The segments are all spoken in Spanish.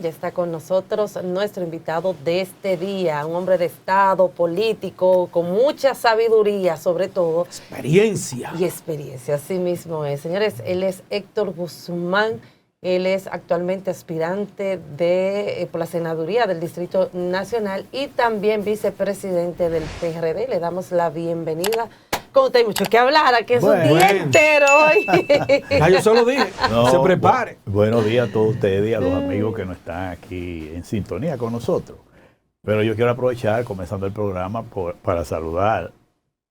Ya está con nosotros nuestro invitado de este día, un hombre de Estado, político, con mucha sabiduría, sobre todo. Experiencia. Y experiencia, así mismo es. Señores, él es Héctor Guzmán, él es actualmente aspirante por la senaduría del Distrito Nacional y también vicepresidente del PRD. Le damos la bienvenida. Como usted hay mucho que hablar, aquí es un día entero hoy. Yo se lo dije, se prepare. Buenos días a todos ustedes y a los amigos que no están aquí en sintonía con nosotros. Pero yo quiero aprovechar, comenzando el programa, para saludar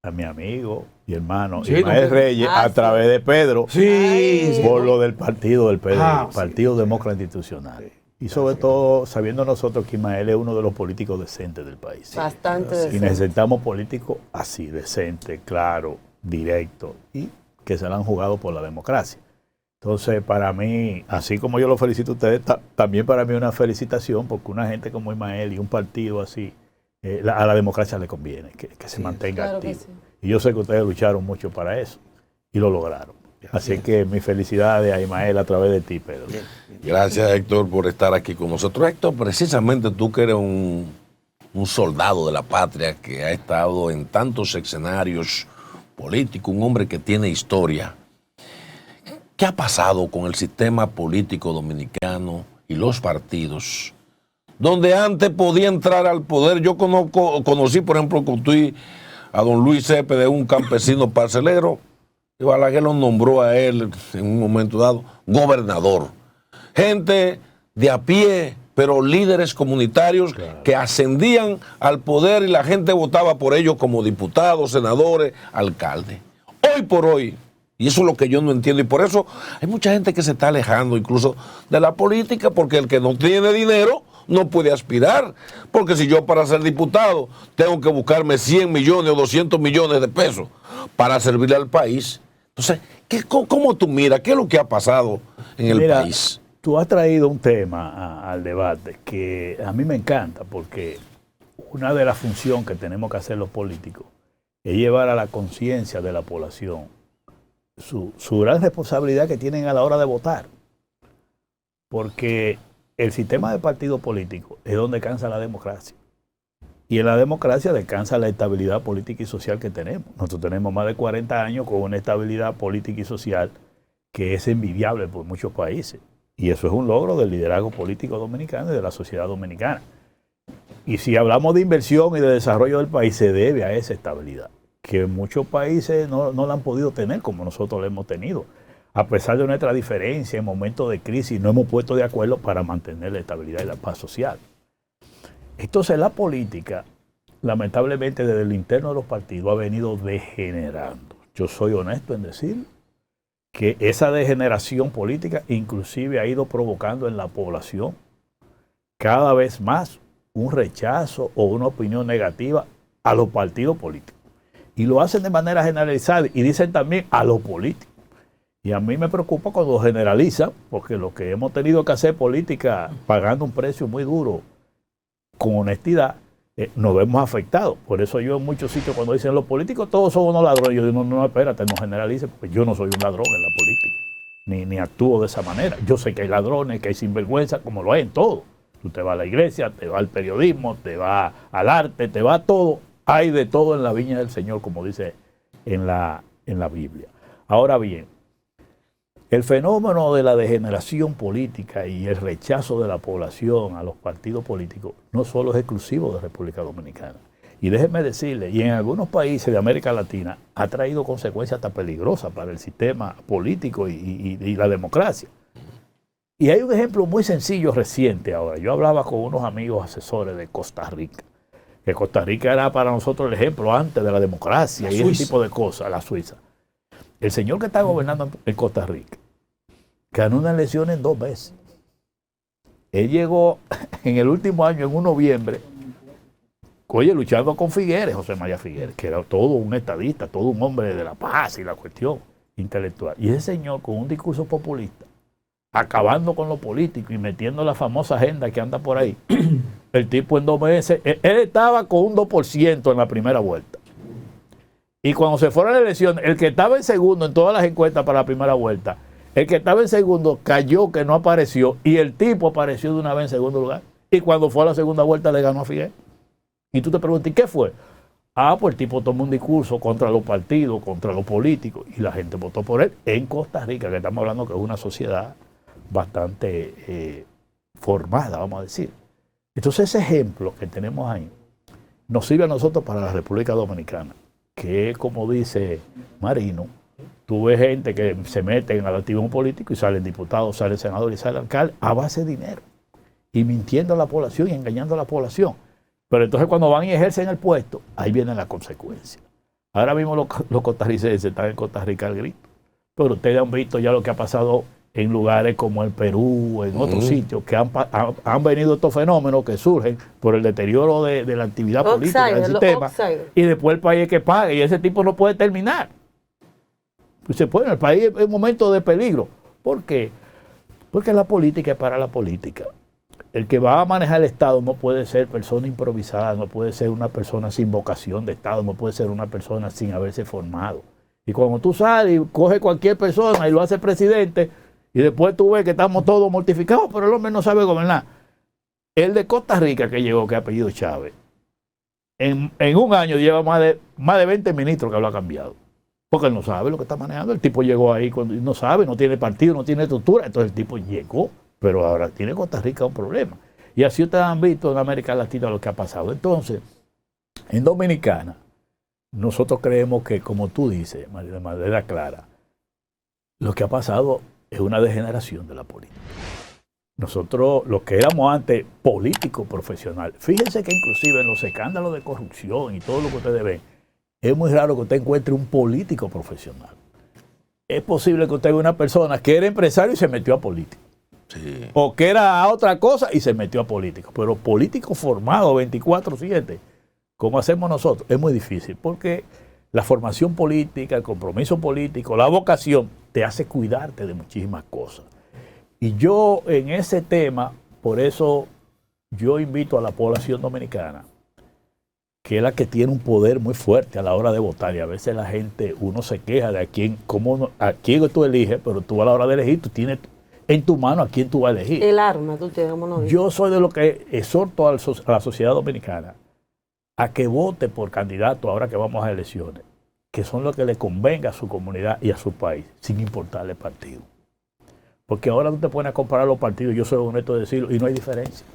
a mi amigo y hermano Ismael Reyes a través de Pedro, por lo del partido del PRD, Partido Demócrata Institucional. Y sobre todo, sabiendo nosotros que Ismael es uno de los políticos decentes del país. Bastante decente. Y necesitamos políticos así, decentes, claros, directos, y que se la han jugado por la democracia. Entonces, para mí, así como yo lo felicito a ustedes, también para mí es una felicitación, porque una gente como Ismael y un partido así, a la democracia le conviene, que se mantenga activo. Y yo sé que ustedes lucharon mucho para eso, y lo lograron. Así que mis felicidades a Ismael a través de ti, Pedro. Gracias, Héctor, por estar aquí con nosotros. Héctor, precisamente tú que eres un soldado de la patria que ha estado en tantos escenarios políticos, un hombre que tiene historia. ¿Qué ha pasado con el sistema político dominicano y los partidos? Donde antes podía entrar al poder, yo conocí, por ejemplo, a don Luis Cepeda, un campesino parcelero, y Balaguer lo nombró a él en un momento dado gobernador. Gente de a pie, pero líderes comunitarios que ascendían al poder y la gente votaba por ellos como diputados, senadores, alcaldes. Hoy por hoy, y eso es lo que yo no entiendo, y por eso hay mucha gente que se está alejando incluso de la política, porque el que no tiene dinero no puede aspirar, porque si yo para ser diputado tengo que buscarme 100 millones o 200 millones de pesos para servirle al país. Entonces, ¿cómo tú miras? ¿Qué es lo que ha pasado en el país? Tú has traído un tema al debate que a mí me encanta, porque una de las funciones que tenemos que hacer los políticos es llevar a la conciencia de la población su gran responsabilidad que tienen a la hora de votar. Porque el sistema de partido político es donde descansa la democracia. Y en la democracia descansa la estabilidad política y social que tenemos. Nosotros tenemos más de 40 años con una estabilidad política y social que es envidiable por muchos países. Y eso es un logro del liderazgo político dominicano y de la sociedad dominicana. Y si hablamos de inversión y de desarrollo del país, se debe a esa estabilidad, que muchos países no la han podido tener como nosotros la hemos tenido. A pesar de nuestra diferencia en momentos de crisis, no hemos puesto de acuerdo para mantener la estabilidad y la paz social. Entonces la política, lamentablemente desde el interno de los partidos, ha venido degenerando. Yo soy honesto en decir que esa degeneración política inclusive ha ido provocando en la población cada vez más un rechazo o una opinión negativa a los partidos políticos. Y lo hacen de manera generalizada y dicen también a los políticos. Y a mí me preocupa cuando generalizan, porque lo que hemos tenido que hacer política pagando un precio muy duro, con honestidad, nos vemos afectados. Por eso yo en muchos sitios cuando dicen los políticos todos son unos ladrones, yo digo, no, espérate, no generalice, porque yo no soy un ladrón en la política, ni actúo de esa manera. Yo sé que hay ladrones, que hay sinvergüenza, como lo hay en todo. Tú te vas a la iglesia, te vas al periodismo, te vas al arte, te vas a todo. Hay de todo en la viña del Señor, como dice en la Biblia. Ahora bien, el fenómeno de la degeneración política y el rechazo de la población a los partidos políticos no solo es exclusivo de República Dominicana. Y déjenme decirle, y en algunos países de América Latina ha traído consecuencias hasta peligrosas para el sistema político y la democracia. Y hay un ejemplo muy sencillo reciente ahora. Yo hablaba con unos amigos asesores de Costa Rica, que Costa Rica era para nosotros el ejemplo antes de la democracia y ese tipo de cosas, la Suiza. El señor que está gobernando en Costa Rica ganó unas elecciones 2 veces. Él llegó en el último año, en un noviembre, luchando con Figueres, José María Figueres, que era todo un estadista, todo un hombre de la paz y la cuestión intelectual. Y ese señor con un discurso populista, acabando con lo político y metiendo la famosa agenda que anda por ahí. El tipo en 2 meses, él estaba con un 2% en la primera vuelta. Y cuando se fueron a la elección, el que estaba en segundo en todas las encuestas para la primera vuelta, El que estaba en segundo cayó, que no apareció, y el tipo apareció de una vez en segundo lugar. Y cuando fue a la segunda vuelta le ganó a Figueroa. Y tú te preguntas, ¿y qué fue? Pues el tipo tomó un discurso contra los partidos, contra los políticos, y la gente votó por él en Costa Rica, que estamos hablando que es una sociedad bastante formada, vamos a decir. Entonces ese ejemplo que tenemos ahí nos sirve a nosotros para la República Dominicana, que como dice Marino, tú ves gente que se mete en el activismo político y salen diputados, salen senadores y salen alcaldes a base de dinero, y mintiendo a la población y engañando a la población. Pero entonces cuando van y ejercen el puesto, ahí viene la consecuencia. Ahora mismo los costarricenses están en Costa Rica al grito. Pero ustedes han visto ya lo que ha pasado en lugares como el Perú, en otros sitios, que han venido estos fenómenos que surgen por el deterioro de la actividad política del sistema. Y después el país es que paga y ese tipo no puede terminar. Pues se puede, el país es un momento de peligro. ¿Por qué? Porque la política es para la política. El que va a manejar el Estado no puede ser persona improvisada, no puede ser una persona sin vocación de Estado, no puede ser una persona sin haberse formado. Y cuando tú sales y coges cualquier persona y lo haces presidente, y después tú ves que estamos todos mortificados, pero el hombre no sabe gobernar. El de Costa Rica que llegó, que es apellido Chávez, en un año lleva más de 20 ministros que lo ha cambiado. Porque él no sabe lo que está manejando. El tipo llegó ahí, no sabe, no tiene partido, no tiene estructura. Entonces el tipo llegó. Pero ahora tiene Costa Rica un problema. Y así ustedes han visto en América Latina lo que ha pasado. Entonces, en Dominicana, nosotros creemos que, como tú dices, de manera clara, lo que ha pasado es una degeneración de la política. Nosotros, los que éramos antes políticos profesionales, fíjense que inclusive en los escándalos de corrupción y todo lo que ustedes ven, es muy raro que usted encuentre un político profesional. Es posible que usted vea una persona que era empresario y se metió a política. Sí. O que era otra cosa y se metió a político. Pero político formado 24/7, como hacemos nosotros, es muy difícil. Porque la formación política, el compromiso político, la vocación, te hace cuidarte de muchísimas cosas. Y yo en ese tema, por eso yo invito a la población dominicana, que es la que tiene un poder muy fuerte a la hora de votar. Y a veces la gente, uno se queja de a quién tú eliges, pero tú a la hora de elegir, tú tienes en tu mano a quién tú vas a elegir. El arma, tú tienes, como no dices. Yo soy de lo que exhorto a la sociedad dominicana a que vote por candidatos ahora que vamos a elecciones, que son los que le convenga a su comunidad y a su país, sin importarle partido. Porque ahora tú te pones a comparar los partidos, yo soy honesto de decirlo, y no hay diferencia.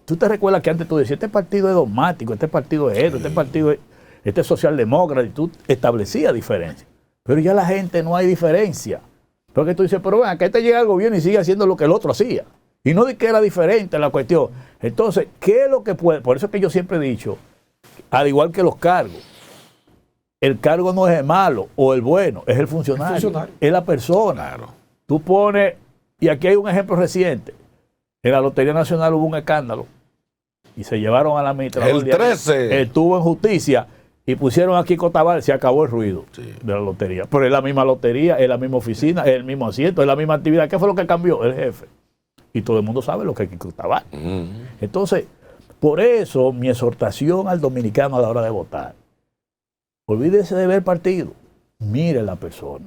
Tú te recuerdas que antes tú decías, este partido es dogmático, este partido es esto, este partido es socialdemócrata, y tú establecías diferencias. Pero ya la gente no hay diferencia. Porque tú dices, pero ven, acá llega el gobierno y sigue haciendo lo que el otro hacía. Y no de que era diferente la cuestión. Entonces, ¿qué es lo que puede? Por eso es que yo siempre he dicho, al igual que los cargos, el cargo no es el malo o el bueno, es el funcionario. Es la persona. Claro. Tú pones, y aquí hay un ejemplo reciente, en la Lotería Nacional hubo un escándalo y se llevaron a la administradora. El 13. Estuvo en justicia. Y pusieron aquí Cotabal, se acabó el ruido de la lotería. Pero es la misma lotería, es la misma oficina, es el mismo asiento, es la misma actividad. ¿Qué fue lo que cambió? El jefe. Y todo el mundo sabe lo que es Cotabal. Entonces, por eso mi exhortación al dominicano a la hora de votar, olvídese de ver partido, mire la persona.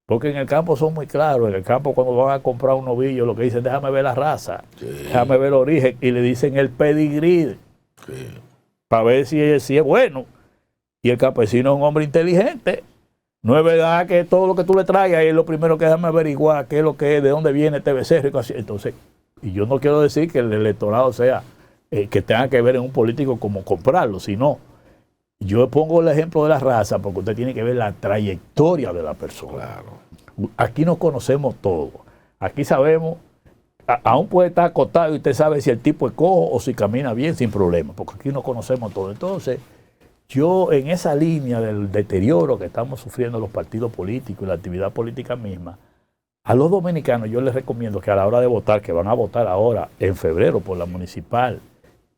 Porque en el campo son muy claros. En el campo cuando van a comprar un novillo, lo que dicen, déjame ver la raza, déjame ver el origen, y le dicen el pedigrí, para ver si es bueno. Y el campesino es un hombre inteligente. No es verdad que todo lo que tú le traigas es lo primero que déjame averiguar qué es lo que es, de dónde viene este becerro. Entonces, y yo no quiero decir que el electorado sea que tenga que ver en un político como comprarlo, sino yo pongo el ejemplo de la raza porque usted tiene que ver la trayectoria de la persona. Claro. Aquí nos conocemos todos. Aquí sabemos, aún puede estar acostado y usted sabe si el tipo es cojo o si camina bien sin problema, porque aquí nos conocemos todos. Entonces, yo en esa línea del deterioro que estamos sufriendo los partidos políticos y la actividad política misma, a los dominicanos yo les recomiendo que a la hora de votar, que van a votar ahora en febrero por la municipal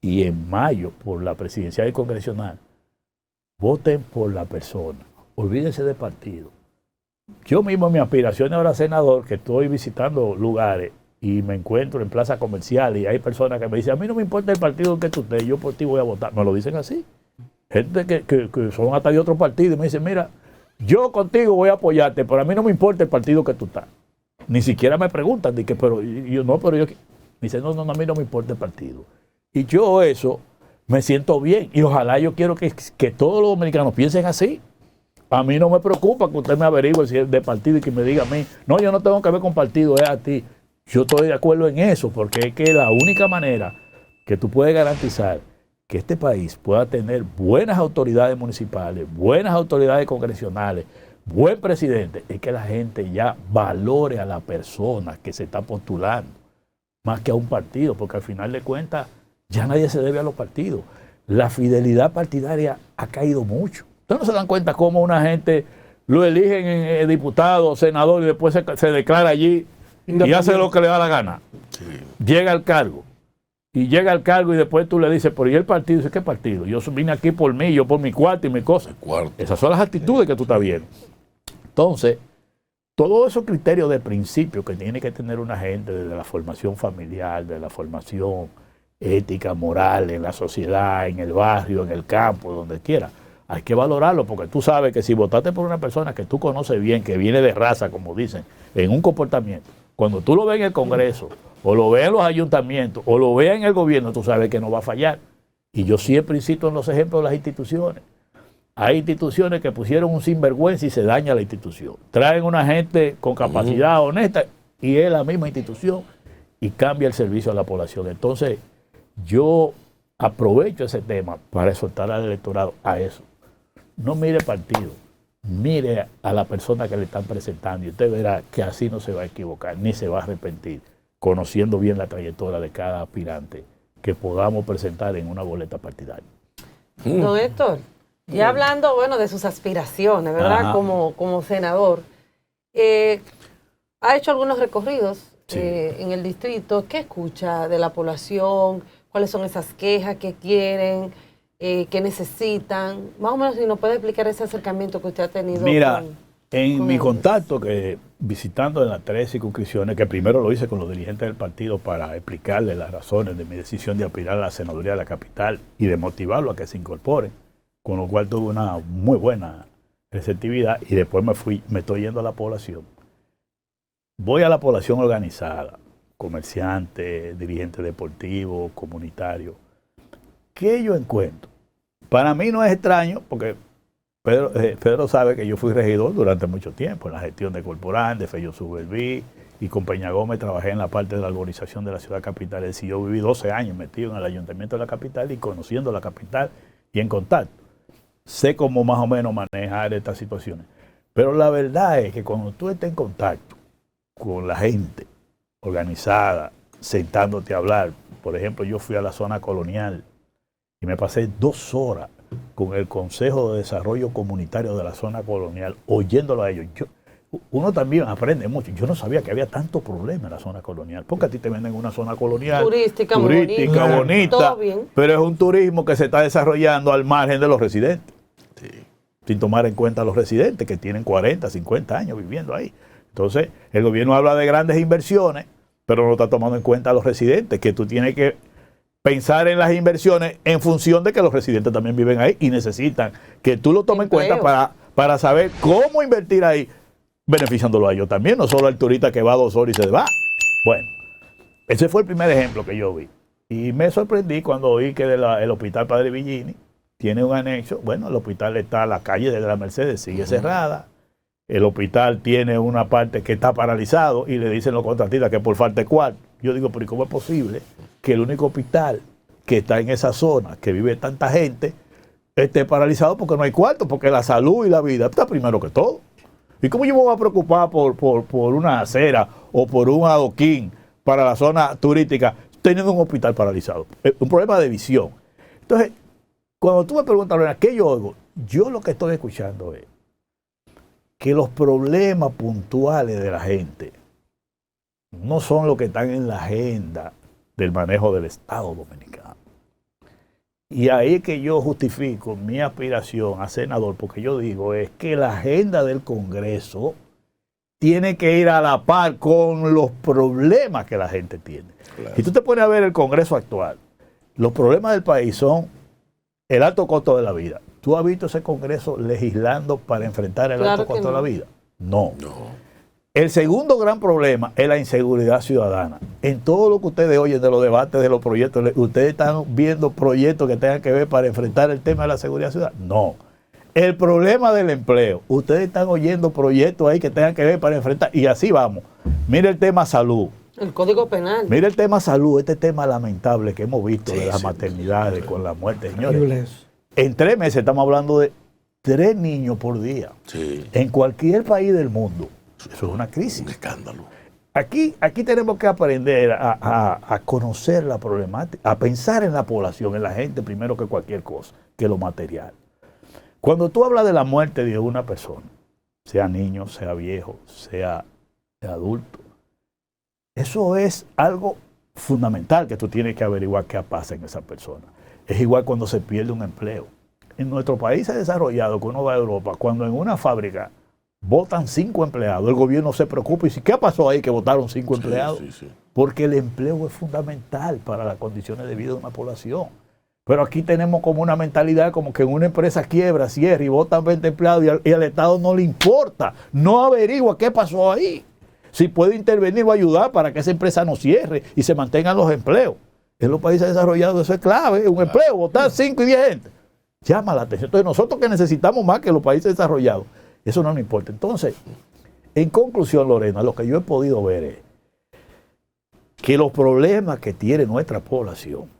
y en mayo por la presidencial y congresional, voten por la persona, olvídense de partido. Yo mismo en mi aspiración ahora a senador, que estoy visitando lugares y me encuentro en plaza comercial y hay personas que me dicen, a mí no me importa el partido que tú estés, yo por ti voy a votar. Me lo dicen así. Gente que son hasta de otro partido y me dicen, mira, yo contigo voy a apoyarte, pero a mí no me importa el partido que tú estás. Ni siquiera me preguntan, de que, pero yo no, pero yo... Dice, no, a mí no me importa el partido. Y yo eso me siento bien. Y ojalá yo quiero que todos los dominicanos piensen así. A mí no me preocupa que usted me averigüe si es de partido y que me diga a mí, no, yo no tengo que ver con partido, es a ti. Yo estoy de acuerdo en eso, porque es que la única manera que tú puedes garantizar que este país pueda tener buenas autoridades municipales, buenas autoridades congresionales, buen presidente, es que la gente ya valore a la persona que se está postulando, más que a un partido, porque al final de cuentas ya nadie se debe a los partidos. La fidelidad partidaria ha caído mucho. Ustedes no se dan cuenta cómo una gente lo eligen en diputado, senador, y después se declara allí y hace lo que le da la gana. Sí. Llega al cargo. Y llega al cargo y después tú le dices, pero ¿y el partido? Dice, ¿qué partido? Yo vine aquí por mí, yo por mi cuarto y mi cosa. Esas son las actitudes que tú estás viendo. Entonces, todos esos criterios de principio que tiene que tener una gente desde la formación familiar, de la formación ética, moral, en la sociedad, en el barrio, en el campo, donde quiera, hay que valorarlo, porque tú sabes que si votaste por una persona que tú conoces bien, que viene de raza, como dicen, en un comportamiento, cuando tú lo ves en el Congreso, o lo ves en los ayuntamientos, o lo ves en el gobierno, tú sabes que no va a fallar. Y yo siempre insisto en los ejemplos de las instituciones. Hay instituciones que pusieron un sinvergüenza y se daña la institución. Traen una gente con capacidad honesta y es la misma institución y cambia el servicio a la población. Entonces, yo aprovecho ese tema para exhortar al electorado a eso. No mire partido, mire a la persona que le están presentando y usted verá que así no se va a equivocar ni se va a arrepentir, conociendo bien la trayectoria de cada aspirante que podamos presentar en una boleta partidaria. Don Héctor, ya hablando, bueno, de sus aspiraciones, ¿verdad? Como senador, ha hecho algunos recorridos en el distrito. ¿Qué escucha de la población? ¿Cuáles son esas quejas que quieren? ¿Qué necesitan? Más o menos, si nos puede explicar ese acercamiento que usted ha tenido. Mira, en mi contacto, que visitando en las 3 circunscripciones, que primero lo hice con los dirigentes del partido para explicarles las razones de mi decisión de aspirar a la senaduría de la capital y de motivarlo a que se incorpore, con lo cual tuve una muy buena receptividad y después me estoy yendo a la población. Voy a la población organizada, comerciantes, dirigentes deportivos, comunitarios. ¿Qué yo encuentro? Para mí no es extraño, porque Pedro sabe que yo fui regidor durante mucho tiempo en la gestión de Corporán, de Fello Suberví, y con Peña Gómez trabajé en la parte de la arborización de la ciudad capital. Es decir, yo viví 12 años metido en el ayuntamiento de la capital y conociendo la capital y en contacto. Sé cómo más o menos manejar estas situaciones. Pero la verdad es que cuando tú estás en contacto con la gente organizada, sentándote a hablar, por ejemplo, yo fui a la zona colonial y me pasé 2 horas con el Consejo de Desarrollo Comunitario de la zona colonial, oyéndolo a ellos. Uno también aprende mucho. Yo no sabía que había tanto problema en la zona colonial, porque a ti te venden una zona colonial turística bonita, todo bien, pero es un turismo que se está desarrollando al margen de los residentes, sin tomar en cuenta a los residentes que tienen 40, 50 años viviendo ahí. Entonces, el gobierno habla de grandes inversiones, pero no está tomando en cuenta a los residentes, que tú tienes que pensar en las inversiones en función de que los residentes también viven ahí y necesitan que tú lo tomes en cuenta para saber cómo invertir ahí, beneficiándolo a ellos también, no solo al turista que va 2 horas y se va. Bueno, ese fue el primer ejemplo que yo vi. Y me sorprendí cuando oí que el Hospital Padre Villini tiene un anexo. Bueno, el hospital está a la calle de la Mercedes, sigue cerrada. El hospital tiene una parte que está paralizado y le dicen los contratistas que por falta de cuarto. Yo digo, pero ¿y cómo es posible que el único hospital que está en esa zona, que vive tanta gente, esté paralizado porque no hay cuarto? Porque la salud y la vida está primero que todo. ¿Y cómo yo me voy a preocupar por una acera o por un adoquín para la zona turística teniendo un hospital paralizado? Es un problema de visión. Entonces, cuando tú me preguntas, Lorena, ¿qué yo oigo? Yo lo que estoy escuchando es que los problemas puntuales de la gente no son los que están en la agenda del manejo del Estado dominicano. Y ahí es que yo justifico mi aspiración a senador, porque yo digo es que la agenda del Congreso tiene que ir a la par con los problemas que la gente tiene. Claro. Si tú te pones a ver el Congreso actual, los problemas del país son el alto costo de la vida, ¿Tú has visto ese Congreso legislando para enfrentar el alto costo de la vida? No. El segundo gran problema es la inseguridad ciudadana. En todo lo que ustedes oyen de los debates, de los proyectos, ¿ustedes están viendo proyectos que tengan que ver para enfrentar el tema de la seguridad ciudadana? No. El problema del empleo, ustedes están oyendo proyectos ahí que tengan que ver para enfrentar, y así vamos. Mire el tema salud. El Código Penal. Mire el tema salud, este tema lamentable que hemos visto de las maternidades con la muerte, señores. En 3 meses estamos hablando de 3 niños por día. Sí. En cualquier país del mundo. Eso es una crisis. Un escándalo. Aquí tenemos que aprender a conocer la problemática, a pensar en la población, en la gente, primero que cualquier cosa, que lo material. Cuando tú hablas de la muerte de una persona, sea niño, sea viejo, sea adulto, eso es algo fundamental que tú tienes que averiguar qué pasa en esa persona. Es igual cuando se pierde un empleo. En nuestro país desarrollado, que uno va a Europa, cuando en una fábrica votan 5 empleados, el gobierno se preocupa y dice, ¿qué pasó ahí que votaron 5 empleados? Sí. Porque el empleo es fundamental para las condiciones de vida de una población. Pero aquí tenemos como una mentalidad como que en una empresa quiebra, cierra y votan 20 empleados y al Estado no le importa, no averigua qué pasó ahí. Si puede intervenir o ayudar para que esa empresa no cierre y se mantengan los empleos. En los países desarrollados eso es clave, un empleo, votar 5 y 10 gente. Llama la atención. Entonces nosotros que necesitamos más que los países desarrollados, eso no nos importa. Entonces, en conclusión, Lorena, lo que yo he podido ver es que los problemas que tiene nuestra población,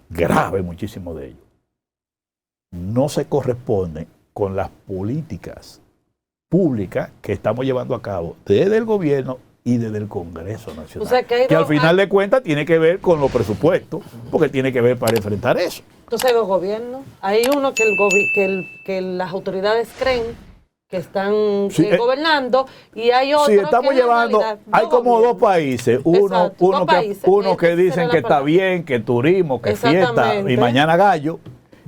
graves muchísimos de ellos, no se corresponden con las políticas públicas que estamos llevando a cabo desde el gobierno y desde el Congreso Nacional. O sea, que al final de cuentas tiene que ver con los presupuestos, porque tiene que ver para enfrentar eso. Entonces hay 2 gobiernos. Hay uno que las autoridades creen que están gobernando y hay otro estamos que llevando, hay como 2 países. Uno que dicen que está bien, que turismo, que fiesta y mañana gallo.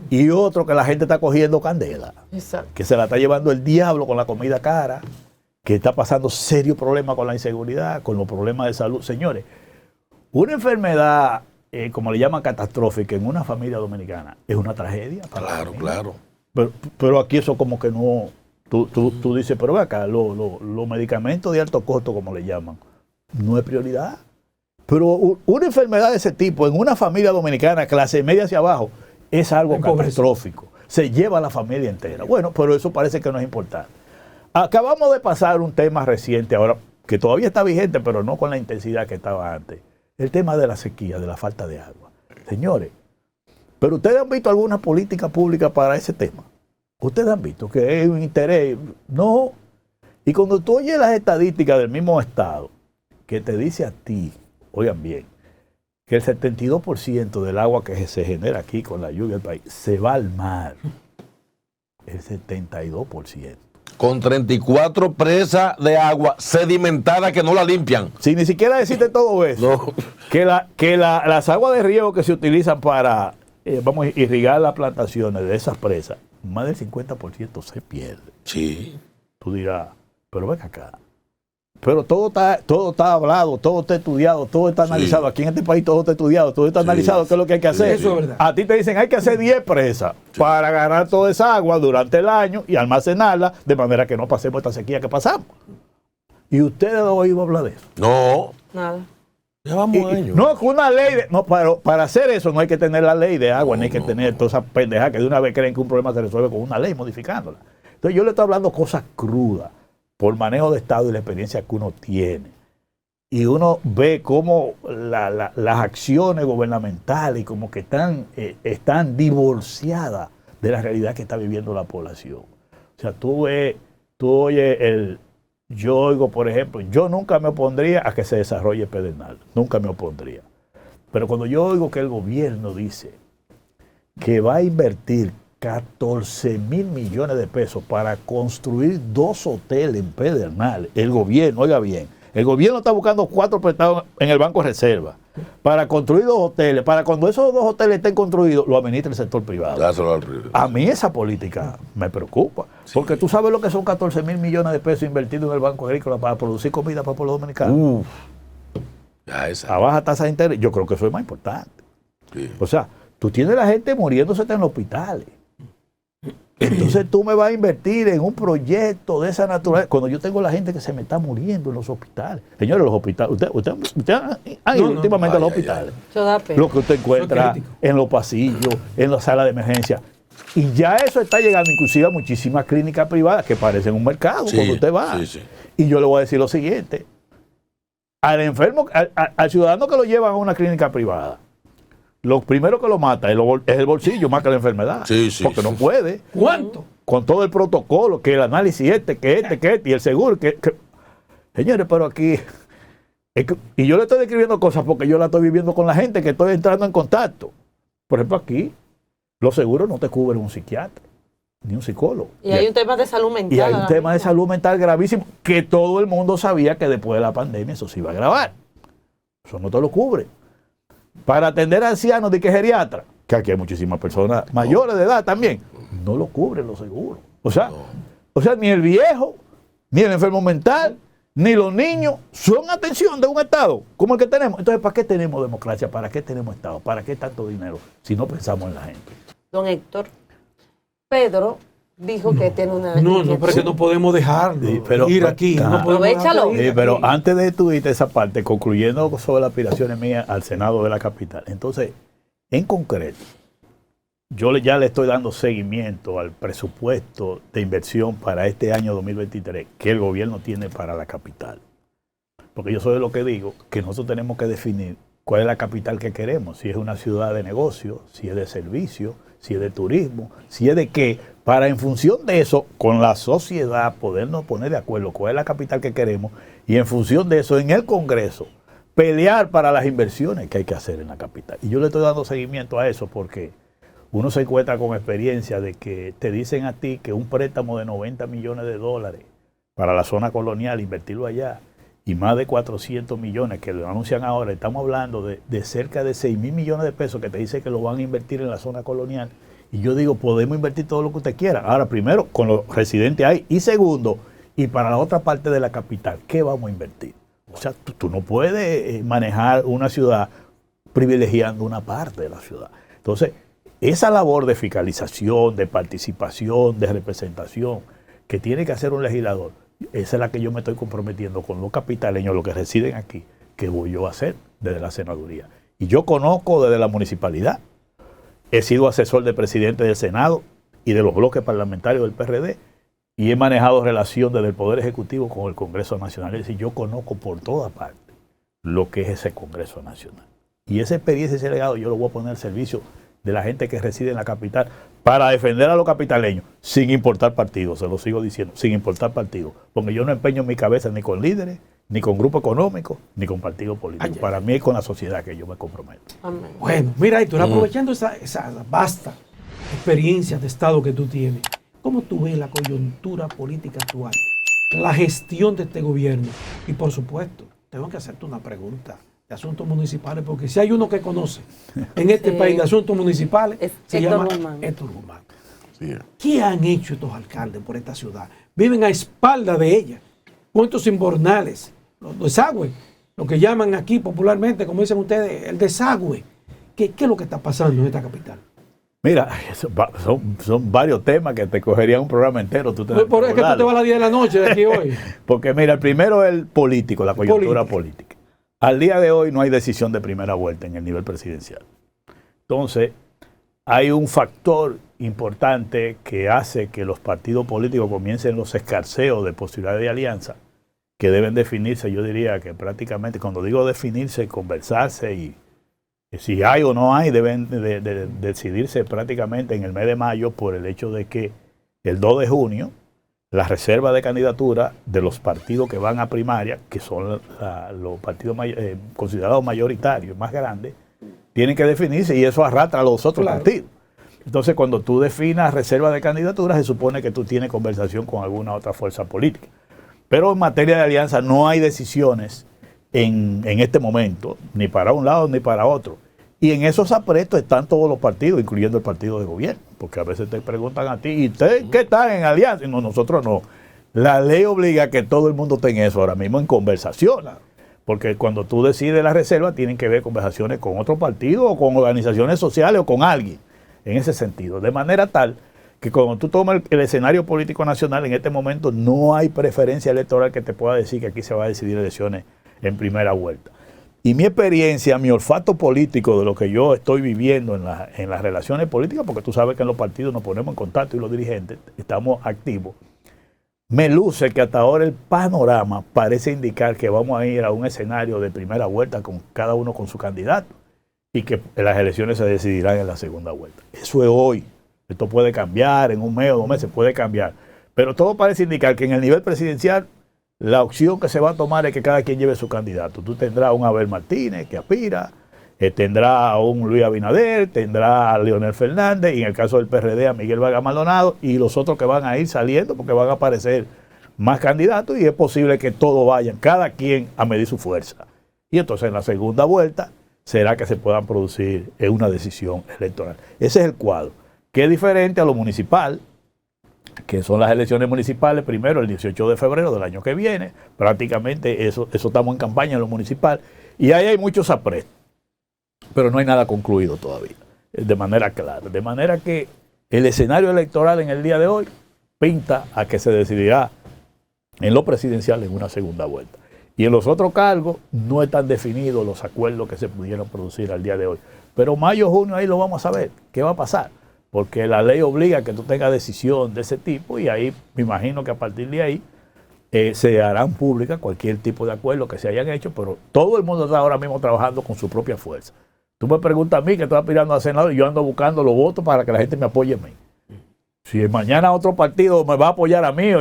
Y otro que la gente está cogiendo candela. Exacto. Que se la está llevando el diablo con la comida cara, que está pasando serios problemas con la inseguridad, con los problemas de salud. Señores, una enfermedad, como le llaman catastrófica en una familia dominicana, es una tragedia. Claro. Pero aquí eso como que no... Tú dices, pero ve acá, los medicamentos de alto costo, como le llaman, no es prioridad. Pero una enfermedad de ese tipo en una familia dominicana, clase media hacia abajo, es algo catastrófico. Se lleva a la familia entera. Bueno, pero eso parece que no es importante. Acabamos de pasar un tema reciente ahora, que todavía está vigente, pero no con la intensidad que estaba antes. El tema de la sequía, de la falta de agua. Señores, ¿pero ustedes han visto alguna política pública para ese tema? ¿Ustedes han visto que hay un interés? No. Y cuando tú oyes las estadísticas del mismo Estado, que te dice a ti, oigan bien, que el 72% del agua que se genera aquí con la lluvia del país se va al mar. El 72%. Con 34 presas de agua sedimentadas que no la limpian. Sin ni siquiera decirte todo eso. No. Que las aguas de riego que se utilizan para irrigar las plantaciones de esas presas, más del 50% se pierde. Sí. Tú dirás, pero ven acá. Pero todo está hablado, todo está estudiado, todo está analizado. Aquí en este país todo está estudiado, todo está analizado, qué es lo que hay que hacer. Eso es verdad. A ti te dicen hay que hacer 10 presas para ganar toda esa agua durante el año y almacenarla de manera que no pasemos esta sequía que pasamos. ¿Y ustedes no han oído hablar de eso? No. Nada. Llevamos años. No, con una ley para hacer eso no hay que tener la ley de agua, no hay que tener todas esas pendejas que de una vez creen que un problema se resuelve con una ley modificándola. Entonces yo le estoy hablando cosas crudas por manejo de Estado y la experiencia que uno tiene. Y uno ve cómo las acciones gubernamentales como que están divorciadas de la realidad que está viviendo la población. O sea, tú oyes yo oigo, por ejemplo, yo nunca me opondría a que se desarrolle Pedernal, nunca me opondría. Pero cuando yo oigo que el gobierno dice que va a invertir 14,000 millones de pesos para construir 2 hoteles en Pedernal, el gobierno, oiga bien, el gobierno está buscando 4 prestados en el Banco de Reserva para construir 2 hoteles, para cuando esos 2 hoteles estén construidos, lo administra el sector privado. A mí esa política me preocupa, porque tú sabes lo que son 14,000 millones de pesos invertidos en el Banco Agrícola para producir comida para el pueblo dominicano. A baja tasa de interés, yo creo que eso es más importante. Sí. O sea, tú tienes la gente muriéndose en los hospitales. Entonces tú me vas a invertir en un proyecto de esa naturaleza cuando yo tengo la gente que se me está muriendo en los hospitales. Señores, los hospitales, usted ha ido últimamente a los hospitales. Lo que usted encuentra en los pasillos, en la sala de emergencia. Y ya eso está llegando inclusive a muchísimas clínicas privadas que parecen un mercado cuando usted va. Y yo le voy a decir lo siguiente. Al enfermo, al ciudadano que lo llevan a una clínica privada, lo primero que lo mata es el bolsillo más que la enfermedad. Porque no puede. ¿Cuánto? Con todo el protocolo, que el análisis que y el seguro. Señores, pero aquí... y yo le estoy describiendo cosas porque yo la estoy viviendo con la gente que estoy entrando en contacto. Por ejemplo, aquí, los seguros no te cubren un psiquiatra, ni un psicólogo. Y hay un tema de salud mental. Y hay un tema de salud mental gravísimo que todo el mundo sabía que después de la pandemia eso se iba a agravar. Eso no te lo cubre. Para atender a ancianos de que geriatra, que aquí hay muchísimas personas mayores de edad también, no lo cubren los seguros. O sea, ni el viejo, ni el enfermo mental, ni los niños son atención de un Estado como el que tenemos. Entonces, ¿para qué tenemos democracia? ¿Para qué tenemos Estado? ¿Para qué tanto dinero si no pensamos en la gente? Don Héctor, Pedro dijo que tiene una... No, pero es que no podemos dejarlo ir aquí. No aprovechalo. Pero antes de tú irte esa parte, concluyendo sobre las aspiraciones mías al Senado de la capital. Entonces, en concreto, yo ya le estoy dando seguimiento al presupuesto de inversión para este año 2023 que el gobierno tiene para la capital. Porque yo soy de lo que digo, que nosotros tenemos que definir cuál es la capital que queremos, si es una ciudad de negocios, si es de servicios, si es de turismo, si es de qué, para en función de eso, con la sociedad, podernos poner de acuerdo cuál es la capital que queremos y en función de eso, en el Congreso, pelear para las inversiones que hay que hacer en la capital. Y yo le estoy dando seguimiento a eso porque uno se encuentra con experiencia de que te dicen a ti que un préstamo de 90 millones de dólares para la zona colonial, invertirlo allá, y más de 400 millones que lo anuncian ahora, estamos hablando de cerca de 6.000 millones de pesos que te dicen que lo van a invertir en la zona colonial. Y yo digo, podemos invertir todo lo que usted quiera. Ahora, primero, con los residentes ahí. Y segundo, y para la otra parte de la capital, ¿qué vamos a invertir? O sea, tú no puedes manejar una ciudad privilegiando una parte de la ciudad. Entonces, esa labor de fiscalización, de participación, de representación que tiene que hacer un legislador, esa es la que yo me estoy comprometiendo con los capitaleños, los que residen aquí, que voy yo a hacer desde la senaduría. Y yo conozco desde la municipalidad, he sido asesor del presidente del Senado y de los bloques parlamentarios del PRD y he manejado relación desde el Poder Ejecutivo con el Congreso Nacional. Es decir, yo conozco por toda parte lo que es ese Congreso Nacional. Y esa experiencia, ese legado, yo lo voy a poner al servicio de la gente que reside en la capital para defender a los capitaleños, sin importar partidos, se lo sigo diciendo, sin importar partidos. Porque yo no empeño mi cabeza ni con líderes, ni con grupos económicos, ni con partidos políticos. Para mí es con la sociedad que yo me comprometo. Amén. Bueno, mira, Héctor, aprovechando esa vasta experiencia de Estado que tú tienes, ¿cómo tú ves la coyuntura política actual, la gestión de este gobierno? Y por supuesto, tengo que hacerte una pregunta de asuntos municipales, porque si hay uno que conoce en este país de asuntos municipales, se llama Héctor Guzmán. ¿Qué han hecho estos alcaldes por esta ciudad? Viven a espalda de ella, con estos inbornales, los desagües, lo que llaman aquí popularmente, como dicen ustedes, el desagüe. ¿Qué es lo que está pasando en esta capital? Mira, son varios temas que te cogerían un programa entero. Es que tú te vas a las 10 de la noche de aquí hoy. Porque mira, el primero es el político, la coyuntura política. Al día de hoy no hay decisión de primera vuelta en el nivel presidencial. Entonces, hay un factor importante que hace que los partidos políticos comiencen los escarceos de posibilidades de alianza que deben definirse. Yo diría que prácticamente, cuando digo definirse, conversarse y si hay o no hay, deben de decidirse prácticamente en el mes de mayo por el hecho de que el 2 de junio la reserva de candidatura de los partidos que van a primaria, que son los partidos considerados mayoritarios, más grandes, tienen que definirse y eso arrastra a los otros partidos. Entonces, cuando tú definas reserva de candidatura, se supone que tú tienes conversación con alguna otra fuerza política. Pero en materia de alianza no hay decisiones en este momento, ni para un lado ni para otro. Y en esos apretos están todos los partidos, incluyendo el partido de gobierno, porque a veces te preguntan a ti, ¿y usted qué están en alianza? Y no, nosotros no. La ley obliga a que todo el mundo tenga eso ahora mismo en conversación. Porque cuando tú decides la reserva, tienen que ver conversaciones con otro partido o con organizaciones sociales o con alguien, en ese sentido. De manera tal que cuando tú tomas el escenario político nacional, en este momento no hay preferencia electoral que te pueda decir que aquí se va a decidir elecciones en primera vuelta. Y mi experiencia, mi olfato político de lo que yo estoy viviendo en las relaciones políticas, porque tú sabes que en los partidos nos ponemos en contacto y los dirigentes estamos activos, me luce que hasta ahora el panorama parece indicar que vamos a ir a un escenario de primera vuelta con cada uno con su candidato y que las elecciones se decidirán en la segunda vuelta. Eso es hoy. Esto puede cambiar en un mes o 2 meses, puede cambiar. Pero todo parece indicar que en el nivel presidencial la opción que se va a tomar es que cada quien lleve su candidato. Tú tendrás a un Abel Martínez que aspira, tendrá a un Luis Abinader, tendrá a Leonel Fernández y en el caso del PRD a Miguel Vargas Maldonado y los otros que van a ir saliendo porque van a aparecer más candidatos y es posible que todos vayan, cada quien a medir su fuerza. Y entonces en la segunda vuelta será que se puedan producir una decisión electoral. Ese es el cuadro, que es diferente a lo municipal, que son las elecciones municipales, primero el 18 de febrero del año que viene, prácticamente eso estamos en campaña en lo municipal, y ahí hay muchos aprestos, pero no hay nada concluido todavía, de manera clara. De manera que el escenario electoral en el día de hoy pinta a que se decidirá en lo presidencial en una segunda vuelta. Y en los otros cargos no están definidos los acuerdos que se pudieron producir al día de hoy. Pero mayo, junio, ahí lo vamos a ver, qué va a pasar. Porque la ley obliga a que tú tengas decisión de ese tipo y ahí me imagino que a partir de ahí se harán públicas cualquier tipo de acuerdo que se hayan hecho, pero todo el mundo está ahora mismo trabajando con su propia fuerza. Tú me preguntas a mí que estoy aspirando a senador y yo ando buscando los votos para que la gente me apoye a mí. Si mañana otro partido me va a apoyar a mí,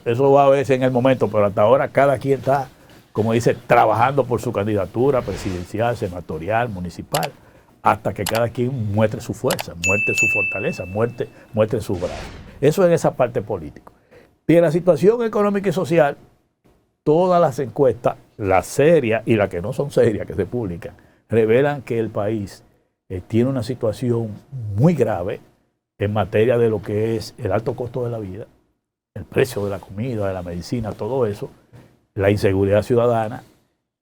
eso va a verse en el momento, pero hasta ahora cada quien está, como dice, trabajando por su candidatura presidencial, senatorial, municipal, hasta que cada quien muestre su fuerza, muestre su fortaleza, muestre su brazo. Eso en esa parte política. Y en la situación económica y social, todas las encuestas, las serias y las que no son serias que se publican, revelan que el país tiene una situación muy grave en materia de lo que es el alto costo de la vida, el precio de la comida, de la medicina, todo eso, la inseguridad ciudadana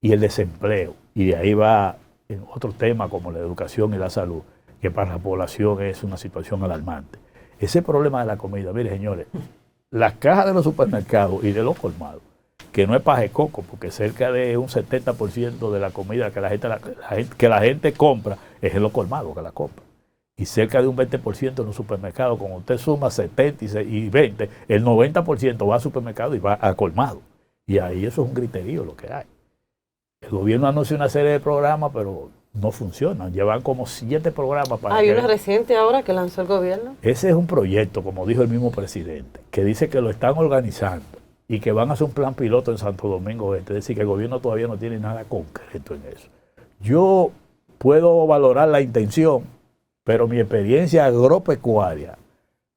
y el desempleo. Y de ahí va en otros temas como la educación y la salud, que para la población es una situación alarmante. Ese problema de la comida, mire señores, las cajas de los supermercados y de los colmados, que no es paje coco, porque cerca de un 70% de la comida que la gente compra es en los colmados que la compra. Y cerca de un 20% en los supermercados, cuando usted suma 70 y 20, el 90% va al supermercado y va a colmado. Y ahí eso es un griterío lo que hay. El gobierno anuncia una serie de programas, pero no funcionan. Llevan como 7 programas para... Hay uno reciente ahora que lanzó el gobierno. Ese es un proyecto, como dijo el mismo presidente, que dice que lo están organizando y que van a hacer un plan piloto en Santo Domingo Este. Es decir, que el gobierno todavía no tiene nada concreto en eso. Yo puedo valorar la intención, pero mi experiencia agropecuaria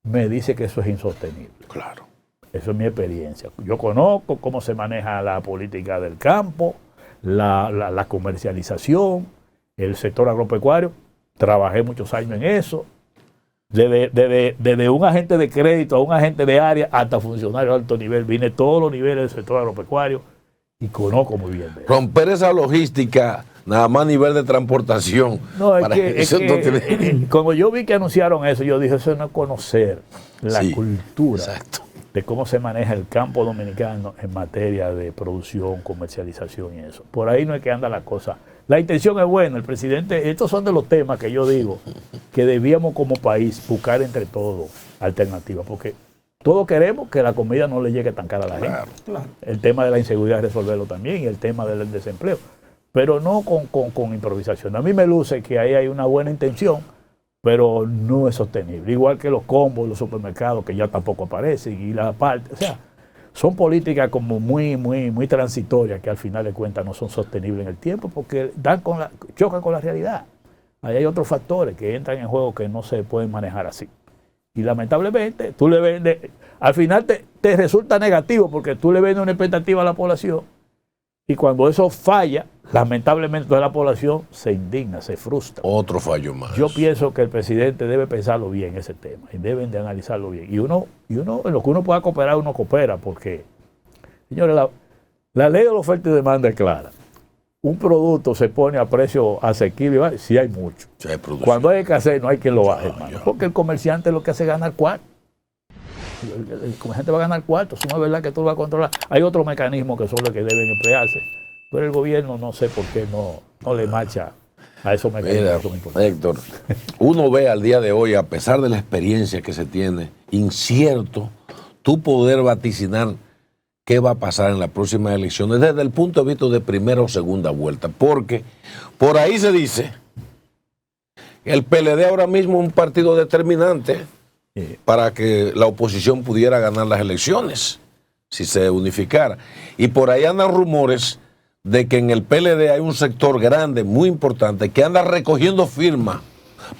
me dice que eso es insostenible. Claro. Eso es mi experiencia. Yo conozco cómo se maneja la política del campo, la comercialización, el sector agropecuario. Trabajé muchos años en eso. Desde un agente de crédito a un agente de área hasta funcionario de alto nivel. Vine todos los niveles del sector agropecuario y conozco muy bien de eso. Romper esa logística, nada más a nivel de transportación. No, como yo vi que anunciaron eso, yo dije, eso no es conocer la cultura. Exacto. De cómo se maneja el campo dominicano en materia de producción, comercialización y eso. Por ahí no es que anda la cosa. La intención es buena, el presidente, estos son de los temas que yo digo que debíamos como país buscar entre todos alternativas, porque todos queremos que la comida no le llegue tan cara a la gente. Claro. El tema de la inseguridad resolverlo también y el tema del desempleo, pero no con improvisación. A mí me luce que ahí hay una buena intención, pero no es sostenible. Igual que los combos, los supermercados, que ya tampoco aparecen, y la parte, o sea, son políticas como muy transitorias que al final de cuentas no son sostenibles en el tiempo porque chocan con la realidad. Ahí hay otros factores que entran en juego que no se pueden manejar así. Y lamentablemente, tú le vendes, al final te resulta negativo porque tú le vendes una expectativa a la población y cuando eso falla, lamentablemente toda la población se indigna, se frustra. Otro fallo más. Yo pienso que el presidente debe pensarlo bien ese tema y deben de analizarlo bien. Y uno en lo que uno pueda cooperar, uno coopera porque, señores, la ley de la oferta y demanda es clara. Un producto se pone a precio asequible, ¿vale? Sí hay mucho. Sí hay. Cuando hay escasez no hay quien lo baje, hermano. Porque el comerciante lo que hace es ganar cuarto. Como la gente va a ganar cuartos, no es verdad que tú lo vas a controlar. Hay otros mecanismos que son los que deben emplearse, pero el gobierno no sé por qué no le marcha a esos mecanismos. Mira, Héctor, uno ve al día de hoy, a pesar de la experiencia que se tiene, incierto tú poder vaticinar qué va a pasar en las próximas elecciones desde el punto de vista de primera o segunda vuelta, porque por ahí se dice que el PLD ahora mismo es un partido determinante para que la oposición pudiera ganar las elecciones, si se unificara. Y por ahí andan rumores de que en el PLD hay un sector grande, muy importante, que anda recogiendo firmas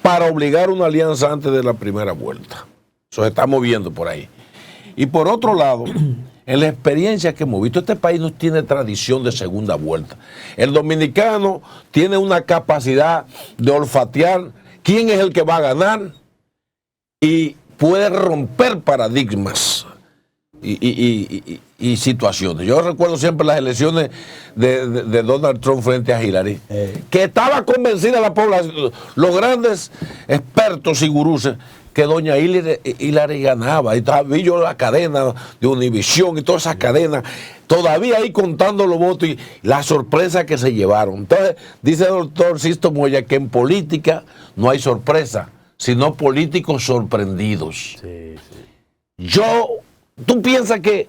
para obligar una alianza antes de la primera vuelta. Eso se está moviendo por ahí. Y por otro lado, en la experiencia que hemos visto, este país no tiene tradición de segunda vuelta. El dominicano tiene una capacidad de olfatear quién es el que va a ganar y puede romper paradigmas y situaciones. Yo recuerdo siempre las elecciones de Donald Trump frente a Hillary, que estaba convencida la población, los grandes expertos y gurús, que doña Hillary ganaba. Y vi yo la cadena de Univisión y todas esas cadenas, todavía ahí contando los votos y la sorpresa que se llevaron. Entonces, dice el doctor Sisto Moya que en política no hay sorpresa, sino políticos sorprendidos. Sí. ¿Tú piensas que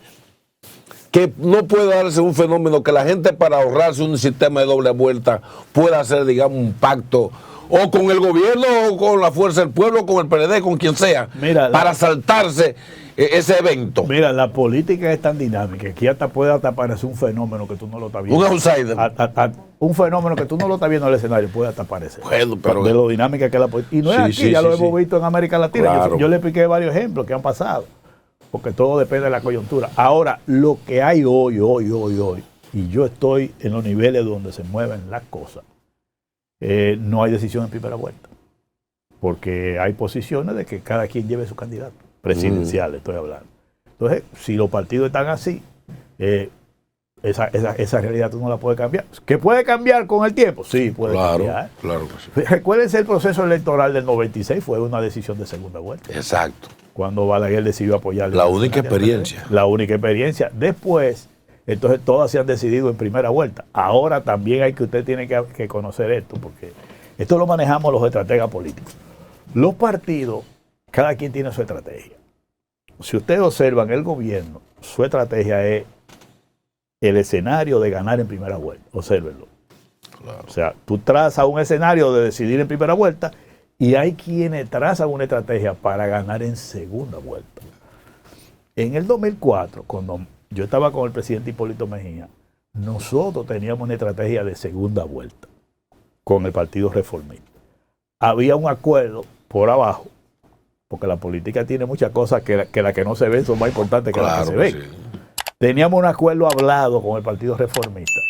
no puede darse un fenómeno que la gente, para ahorrarse un sistema de doble vuelta, pueda hacer, digamos, un pacto o con el gobierno o con la fuerza del pueblo, con el PLD, con quien sea, para saltarse ese evento? Mira, la política es tan dinámica que hasta puede aparecer un fenómeno que tú no lo estás viendo. Un outsider. Un fenómeno que tú no lo estás viendo en el escenario puede hasta aparecer. Bueno, pero de lo dinámica que es la política. Y no es aquí, ya lo hemos visto en América Latina. Claro. Yo le expliqué varios ejemplos que han pasado, porque todo depende de la coyuntura. Ahora, lo que hay hoy, y yo estoy en los niveles donde se mueven las cosas, no hay decisión en primera vuelta, porque hay posiciones de que cada quien lleve su candidato presidencial, estoy hablando. Entonces, si los partidos están así, esa realidad tú no la puedes cambiar. ¿Que puede cambiar con el tiempo? Sí, puede cambiar. Claro que sí. Recuérdense, el proceso electoral del 96 fue una decisión de segunda vuelta. Exacto. Cuando Balaguer decidió apoyar. La única experiencia. La única experiencia. Después, entonces todas se han decidido en primera vuelta. Ahora también usted tiene que conocer esto, porque esto lo manejamos los estrategas políticos. Los partidos, cada quien tiene su estrategia. Si ustedes observan el gobierno, su estrategia es el escenario de ganar en primera vuelta. Obsérvenlo. Claro. O sea, tú trazas un escenario de decidir en primera vuelta y hay quienes trazan una estrategia para ganar en segunda vuelta. En el 2004, cuando yo estaba con el presidente Hipólito Mejía, nosotros teníamos una estrategia de segunda vuelta con el Partido Reformista. Había un acuerdo por abajo, porque la política tiene muchas cosas que las que no se ven son más importantes que las que se ven. Sí. Teníamos un acuerdo hablado con el Partido Reformista,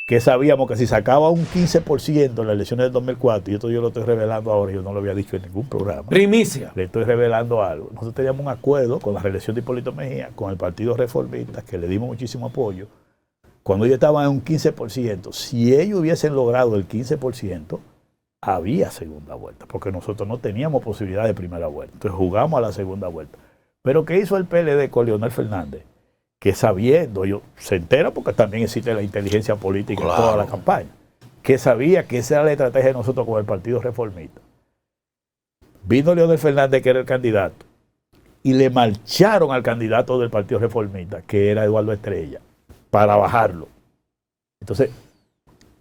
que sabíamos que si sacaba un 15% en las elecciones del 2004, y esto yo lo estoy revelando ahora, yo no lo había dicho en ningún programa. Primicia. Le estoy revelando algo. Nosotros teníamos un acuerdo con la reelección de Hipólito Mejía, con el Partido Reformista, que le dimos muchísimo apoyo. Cuando ellos estaban en un 15%, si ellos hubiesen logrado el 15%, había segunda vuelta, porque nosotros no teníamos posibilidad de primera vuelta. Entonces jugamos a la segunda vuelta. Pero ¿qué hizo el PLD con Leonel Fernández? Que sabiendo, se entera porque también existe la inteligencia política en toda la campaña, que sabía que esa era la estrategia de nosotros con el Partido Reformista. Vino Leonel Fernández, que era el candidato, y le marcharon al candidato del Partido Reformista, que era Eduardo Estrella, para bajarlo. Entonces,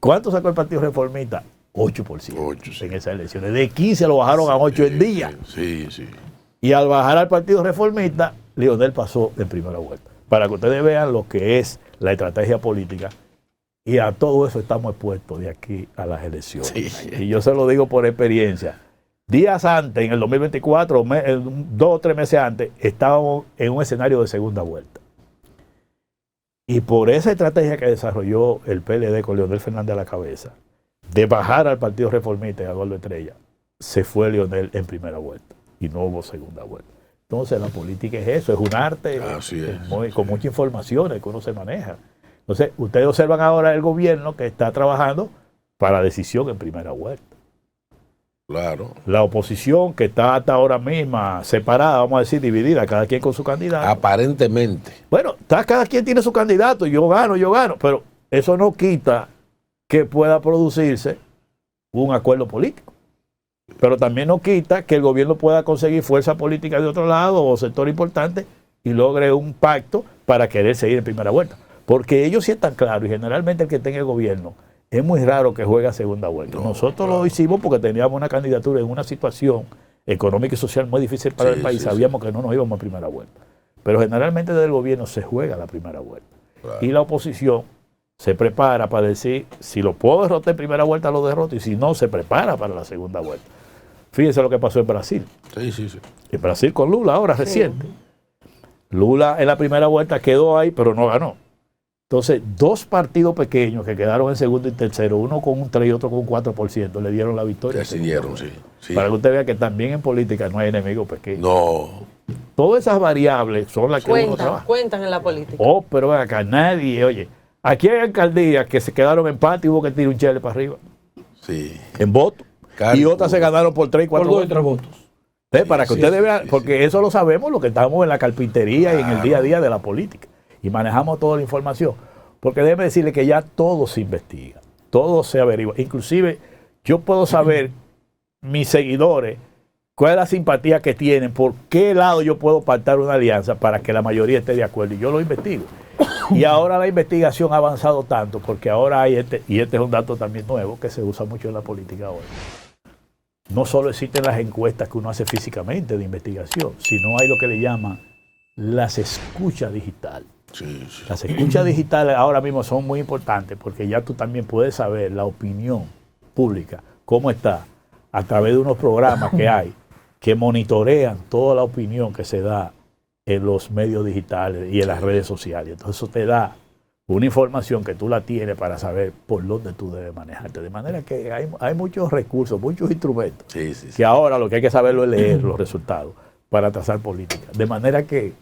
¿cuánto sacó el Partido Reformista? 8% en esas elecciones. De 15 lo bajaron a 8 en día. Sí. Y al bajar al Partido Reformista, Leonel pasó en primera vuelta. Para que ustedes vean lo que es la estrategia política. Y a todo eso estamos expuestos de aquí a las elecciones. Sí. Y yo se lo digo por experiencia. Días antes, en el 2024, 2 o 3 meses antes, estábamos en un escenario de segunda vuelta. Y por esa estrategia que desarrolló el PLD con Leonel Fernández a la cabeza, de bajar al Partido Reformista y a Eduardo Estrella, se fue Leonel en primera vuelta. Y no hubo segunda vuelta. Entonces la política es eso, es un arte con muchas informaciones que uno se maneja. Entonces ustedes observan ahora el gobierno que está trabajando para decisión en primera vuelta. Claro. La oposición, que está hasta ahora misma separada, vamos a decir, dividida, cada quien con su candidato. Aparentemente. Bueno, cada quien tiene su candidato, yo gano, pero eso no quita que pueda producirse un acuerdo político. Pero también no quita que el gobierno pueda conseguir fuerza política de otro lado o sector importante y logre un pacto para querer seguir en primera vuelta. Porque ellos sí están claros, y generalmente el que tenga el gobierno es muy raro que juegue a segunda vuelta. Nosotros lo hicimos porque teníamos una candidatura en una situación económica y social muy difícil para el país. Sabíamos que no nos íbamos a primera vuelta. Pero generalmente desde el gobierno se juega la primera vuelta. Claro. Y la oposición se prepara para decir, si lo puedo derrotar en primera vuelta, lo derroto, y si no, se prepara para la segunda vuelta. Fíjense lo que pasó en Brasil. Sí. En Brasil con Lula, ahora reciente. Lula en la primera vuelta quedó ahí, pero no ganó. Entonces, dos partidos pequeños que quedaron en segundo y tercero, uno con un 3 y otro con un 4%, le dieron la victoria. Decidieron, sí. Para que usted vea que también en política no hay enemigos pequeños. No. Todas esas variables son las que uno trabaja. Cuentan en la política. Oh, pero acá nadie, oye, aquí hay alcaldías que se quedaron en empate y hubo que tirar un chele para arriba. Sí. En voto. Y otras se ganaron por 3 y 4 votos. Por 2 y 3 votos. Para que ustedes vean, porque eso lo sabemos, lo que estamos en la carpintería y en el día a día de la política. Y manejamos toda la información. Porque déjeme decirle que ya todo se investiga, todo se averigua. Inclusive yo puedo saber, mis seguidores, cuál es la simpatía que tienen, por qué lado yo puedo pactar una alianza para que la mayoría esté de acuerdo. Y yo lo investigo. Y ahora la investigación ha avanzado tanto, porque ahora hay y este es un dato también nuevo que se usa mucho en la política ahora. No solo existen las encuestas que uno hace físicamente de investigación, sino hay lo que le llaman las escuchas digitales. Sí. Las escuchas digitales ahora mismo son muy importantes porque ya tú también puedes saber la opinión pública, cómo está, a través de unos programas que hay que monitorean toda la opinión que se da en los medios digitales y en las redes sociales. Entonces eso te da una información que tú la tienes para saber por dónde tú debes manejarte. De manera que hay muchos recursos, muchos instrumentos, que ahora lo que hay que saberlo es leer los resultados para trazar política. De manera que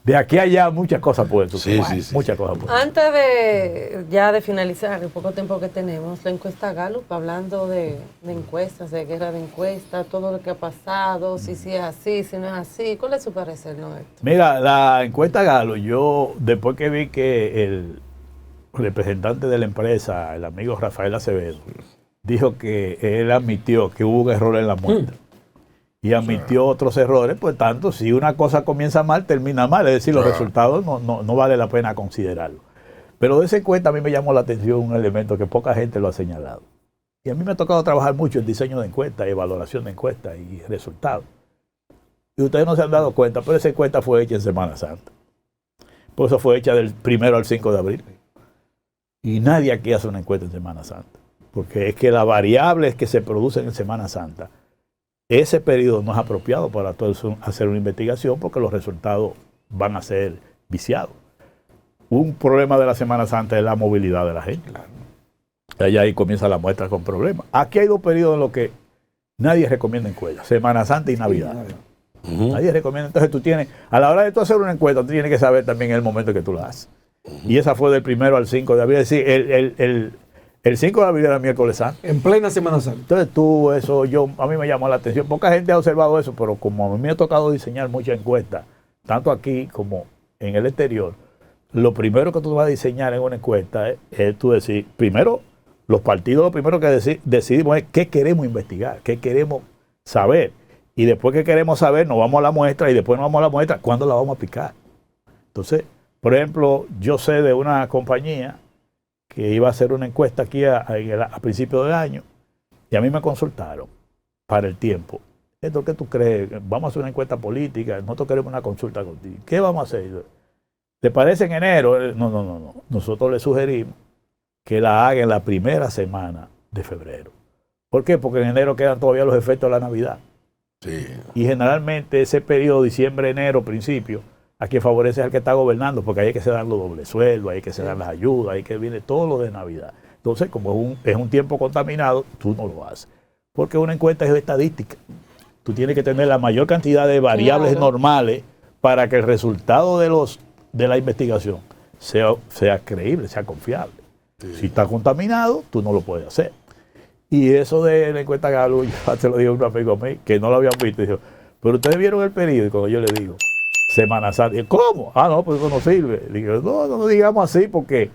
de aquí a allá muchas cosas pueden suceder. Muchas cosas pueden. Antes de finalizar el poco tiempo que tenemos, la encuesta Gallup, hablando de encuestas, de guerra de encuestas, todo lo que ha pasado, si es así, si no es así, ¿cuál es su parecer, Noel? Mira, la encuesta Gallup, yo después que vi que el representante de la empresa, el amigo Rafael Acevedo, dijo que él admitió que hubo un error en la muestra. Y admitió otros errores, pues tanto, si una cosa comienza mal, termina mal, es decir, los resultados no vale la pena considerarlo. Pero de esa encuesta a mí me llamó la atención un elemento que poca gente lo ha señalado. Y a mí me ha tocado trabajar mucho en diseño de encuestas, evaluación de encuestas y resultados. Y ustedes no se han dado cuenta, pero esa encuesta fue hecha en Semana Santa. Por eso fue hecha del 1 al 5 de abril. Y nadie aquí hace una encuesta en Semana Santa. Porque es que las variables que se producen en Semana Santa, ese periodo no es apropiado para hacer una investigación porque los resultados van a ser viciados. Un problema de la Semana Santa es la movilidad de la gente. Allá ahí comienza la muestra con problemas. Aquí hay 2 periodos en los que nadie recomienda encuestas, Semana Santa y Navidad. Nadie recomienda. Entonces tú tienes, a la hora de tú hacer una encuesta, tú tienes que saber también el momento que tú la haces. Y esa fue del 1 al 5 de abril. Es decir, el 5 de abril era miércoles santo. En plena Semana Santa. Entonces a mí me llamó la atención. Poca gente ha observado eso, pero como a mí me ha tocado diseñar muchas encuestas, tanto aquí como en el exterior, lo primero que tú vas a diseñar en una encuesta es tú decir, primero, los partidos lo primero que decidimos es qué queremos investigar, qué queremos saber. Y después que queremos saber, nos vamos a la muestra y después nos vamos a la muestra, ¿cuándo la vamos a aplicar? Entonces, por ejemplo, yo sé de una compañía que iba a hacer una encuesta aquí a principios del año y a mí me consultaron para el tiempo. ¿Esto qué tú crees? Vamos a hacer una encuesta política, nosotros queremos una consulta contigo. ¿Qué vamos a hacer? ¿Te parece en enero? No. Nosotros le sugerimos que la haga en la primera semana de febrero. ¿Por qué? Porque en enero quedan todavía los efectos de la Navidad. Sí. Y generalmente ese periodo, diciembre, enero, principio, a quien favorece al que está gobernando, porque ahí hay que se dan los dobles sueldos, hay que se dan las ayudas, hay que viene todo lo de Navidad. Entonces, como es un tiempo contaminado, tú no lo haces. Porque una encuesta es estadística. Tú tienes que tener la mayor cantidad de variables normales para que el resultado de la investigación sea creíble, sea confiable. Sí. Si está contaminado, tú no lo puedes hacer. Y eso de la encuesta Galo, yo te lo digo a un amigo mío que no lo habían visto. Y dijo, pero ustedes vieron el periódico. Cuando yo le digo, Semana Santa. Y, ¿cómo? Ah, no, pues eso no sirve. Le digo, no digamos así porque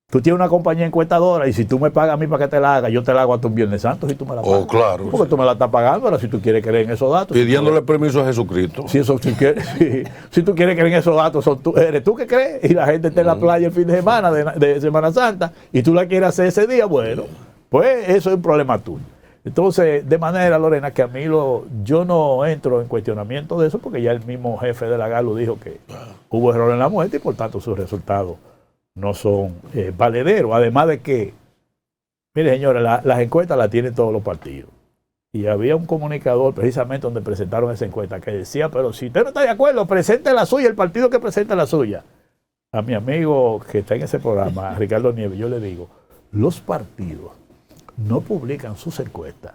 tú tienes una compañía encuestadora y si tú me pagas a mí para que te la haga, yo te la hago hasta un Viernes Santo si tú me la pagas. Oh, claro. Porque tú me la estás pagando, ahora si tú quieres creer en esos datos. Pidiéndole permiso a Jesucristo. Si tú quieres creer en esos datos, eres tú que crees. Y la gente está en la playa el fin de semana, de Semana Santa, y tú la quieres hacer ese día, bueno, pues eso es un problema tuyo. Entonces, de manera, Lorena, que a mí yo no entro en cuestionamiento de eso porque ya el mismo jefe de la Galo dijo que hubo error en la muerte y por tanto sus resultados no son valederos. Además de que, mire señores, las encuestas las tienen todos los partidos. Y había un comunicador precisamente donde presentaron esa encuesta que decía, pero si usted no está de acuerdo, presente la suya, el partido que presenta la suya. A mi amigo que está en ese programa, Ricardo Nieves, yo le digo, los partidos no publican sus encuestas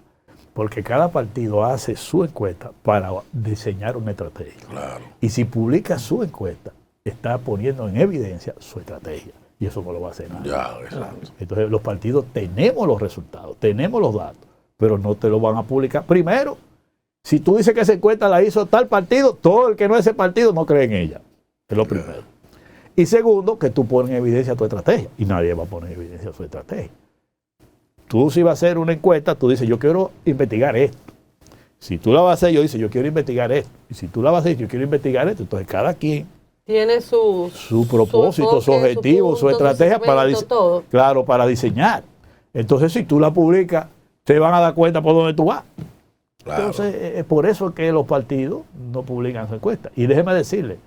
porque cada partido hace su encuesta para diseñar una estrategia. Claro. Y si publica su encuesta, está poniendo en evidencia su estrategia. Y eso no lo va a hacer nadie. Ya, exacto. Entonces los partidos tenemos los resultados, tenemos los datos, pero no te lo van a publicar. Primero, si tú dices que esa encuesta la hizo tal partido, todo el que no es ese partido no cree en ella. Es lo primero. Y segundo, que tú pones en evidencia tu estrategia. Y nadie va a poner en evidencia su estrategia. Tú si vas a hacer una encuesta, tú dices, yo quiero investigar esto. Si tú la vas a hacer, yo dice, yo quiero investigar esto. Y si tú la vas a hacer, yo quiero investigar esto. Entonces cada quien tiene su propósito, su objetivo, su estrategia para diseñar. Entonces, si tú la publicas, te van a dar cuenta por dónde tú vas. Claro. Entonces, por eso es que los partidos no publican sus encuestas. Y déjeme decirle,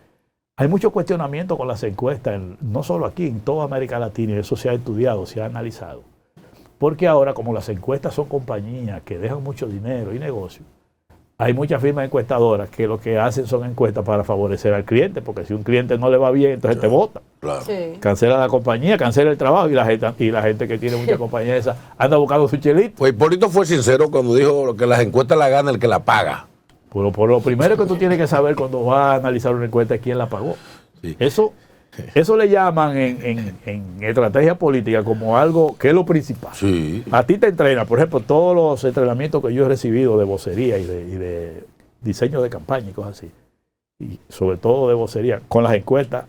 hay mucho cuestionamiento con las encuestas, no solo aquí, en toda América Latina, y eso se ha estudiado, se ha analizado. Porque ahora, como las encuestas son compañías que dejan mucho dinero y negocio, hay muchas firmas encuestadoras que lo que hacen son encuestas para favorecer al cliente, porque si un cliente no le va bien, entonces te vota. Claro. Sí. Cancela la compañía, cancela el trabajo y la gente que tiene mucha compañía esa anda buscando su chelito. Pues Hipólito fue sincero cuando dijo que las encuestas las gana el que la paga. Pero por lo primero que tú tienes que saber cuando vas a analizar una encuesta es quién la pagó. Sí. Eso le llaman en estrategia política como algo que es lo principal. Sí. A ti te entrena, por ejemplo, todos los entrenamientos que yo he recibido de vocería y de diseño de campaña y cosas así, y sobre todo de vocería, con las encuestas,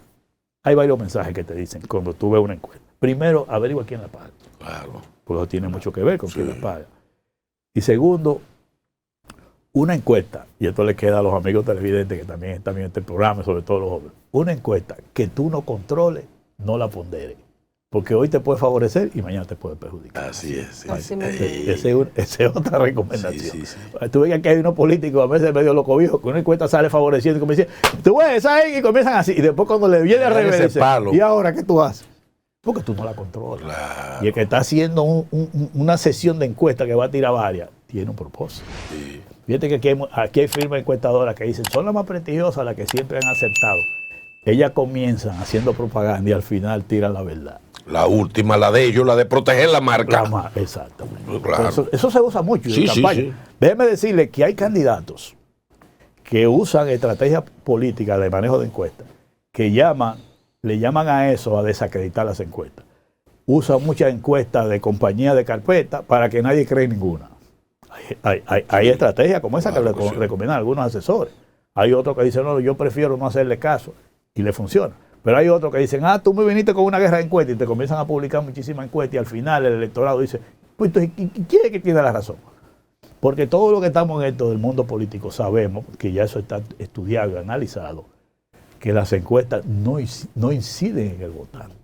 hay varios mensajes que te dicen cuando tú ves una encuesta. Primero, averigua quién la paga. Claro. Porque eso tiene mucho que ver con quién la paga. Y segundo, una encuesta, y esto le queda a los amigos televidentes que también están en este programa, sobre todo los jóvenes, una encuesta que tú no controles, no la ponderes. Porque hoy te puede favorecer y mañana te puede perjudicar. Así es. Sí, Esa es otra recomendación. Sí. Tú ves que aquí hay unos políticos a veces medio locovijos, que una encuesta sale favoreciendo y comienzan, tú ves esa ahí y comienzan así. Y después cuando le viene a revés, ¿y ahora qué tú haces? Porque tú no la controlas. Claro. Y el que está haciendo una sesión de encuesta que va a tirar varias, tiene un propósito. Sí. Fíjate que aquí hay firmas encuestadoras que dicen, son las más prestigiosas, las que siempre han acertado. Ellas comienzan haciendo propaganda y al final tiran la verdad. La última, la de ellos, la de proteger la marca. Exactamente. Claro. Eso se usa mucho en campaña. Sí. Déjeme decirle que hay candidatos que usan estrategias políticas de manejo de encuestas, que le llaman a eso a desacreditar las encuestas. Usan muchas encuestas de compañías de carpeta para que nadie cree ninguna. Hay estrategias como esa que le recomiendan algunos asesores. Hay otros que dicen, no, yo prefiero no hacerle caso y le funciona. Pero hay otros que dicen, tú me viniste con una guerra de encuestas y te comienzan a publicar muchísimas encuestas y al final el electorado dice, pues entonces, ¿quién es que tiene la razón? Porque todo lo que estamos en esto del mundo político sabemos, que ya eso está estudiado y analizado, que las encuestas no inciden en el votante.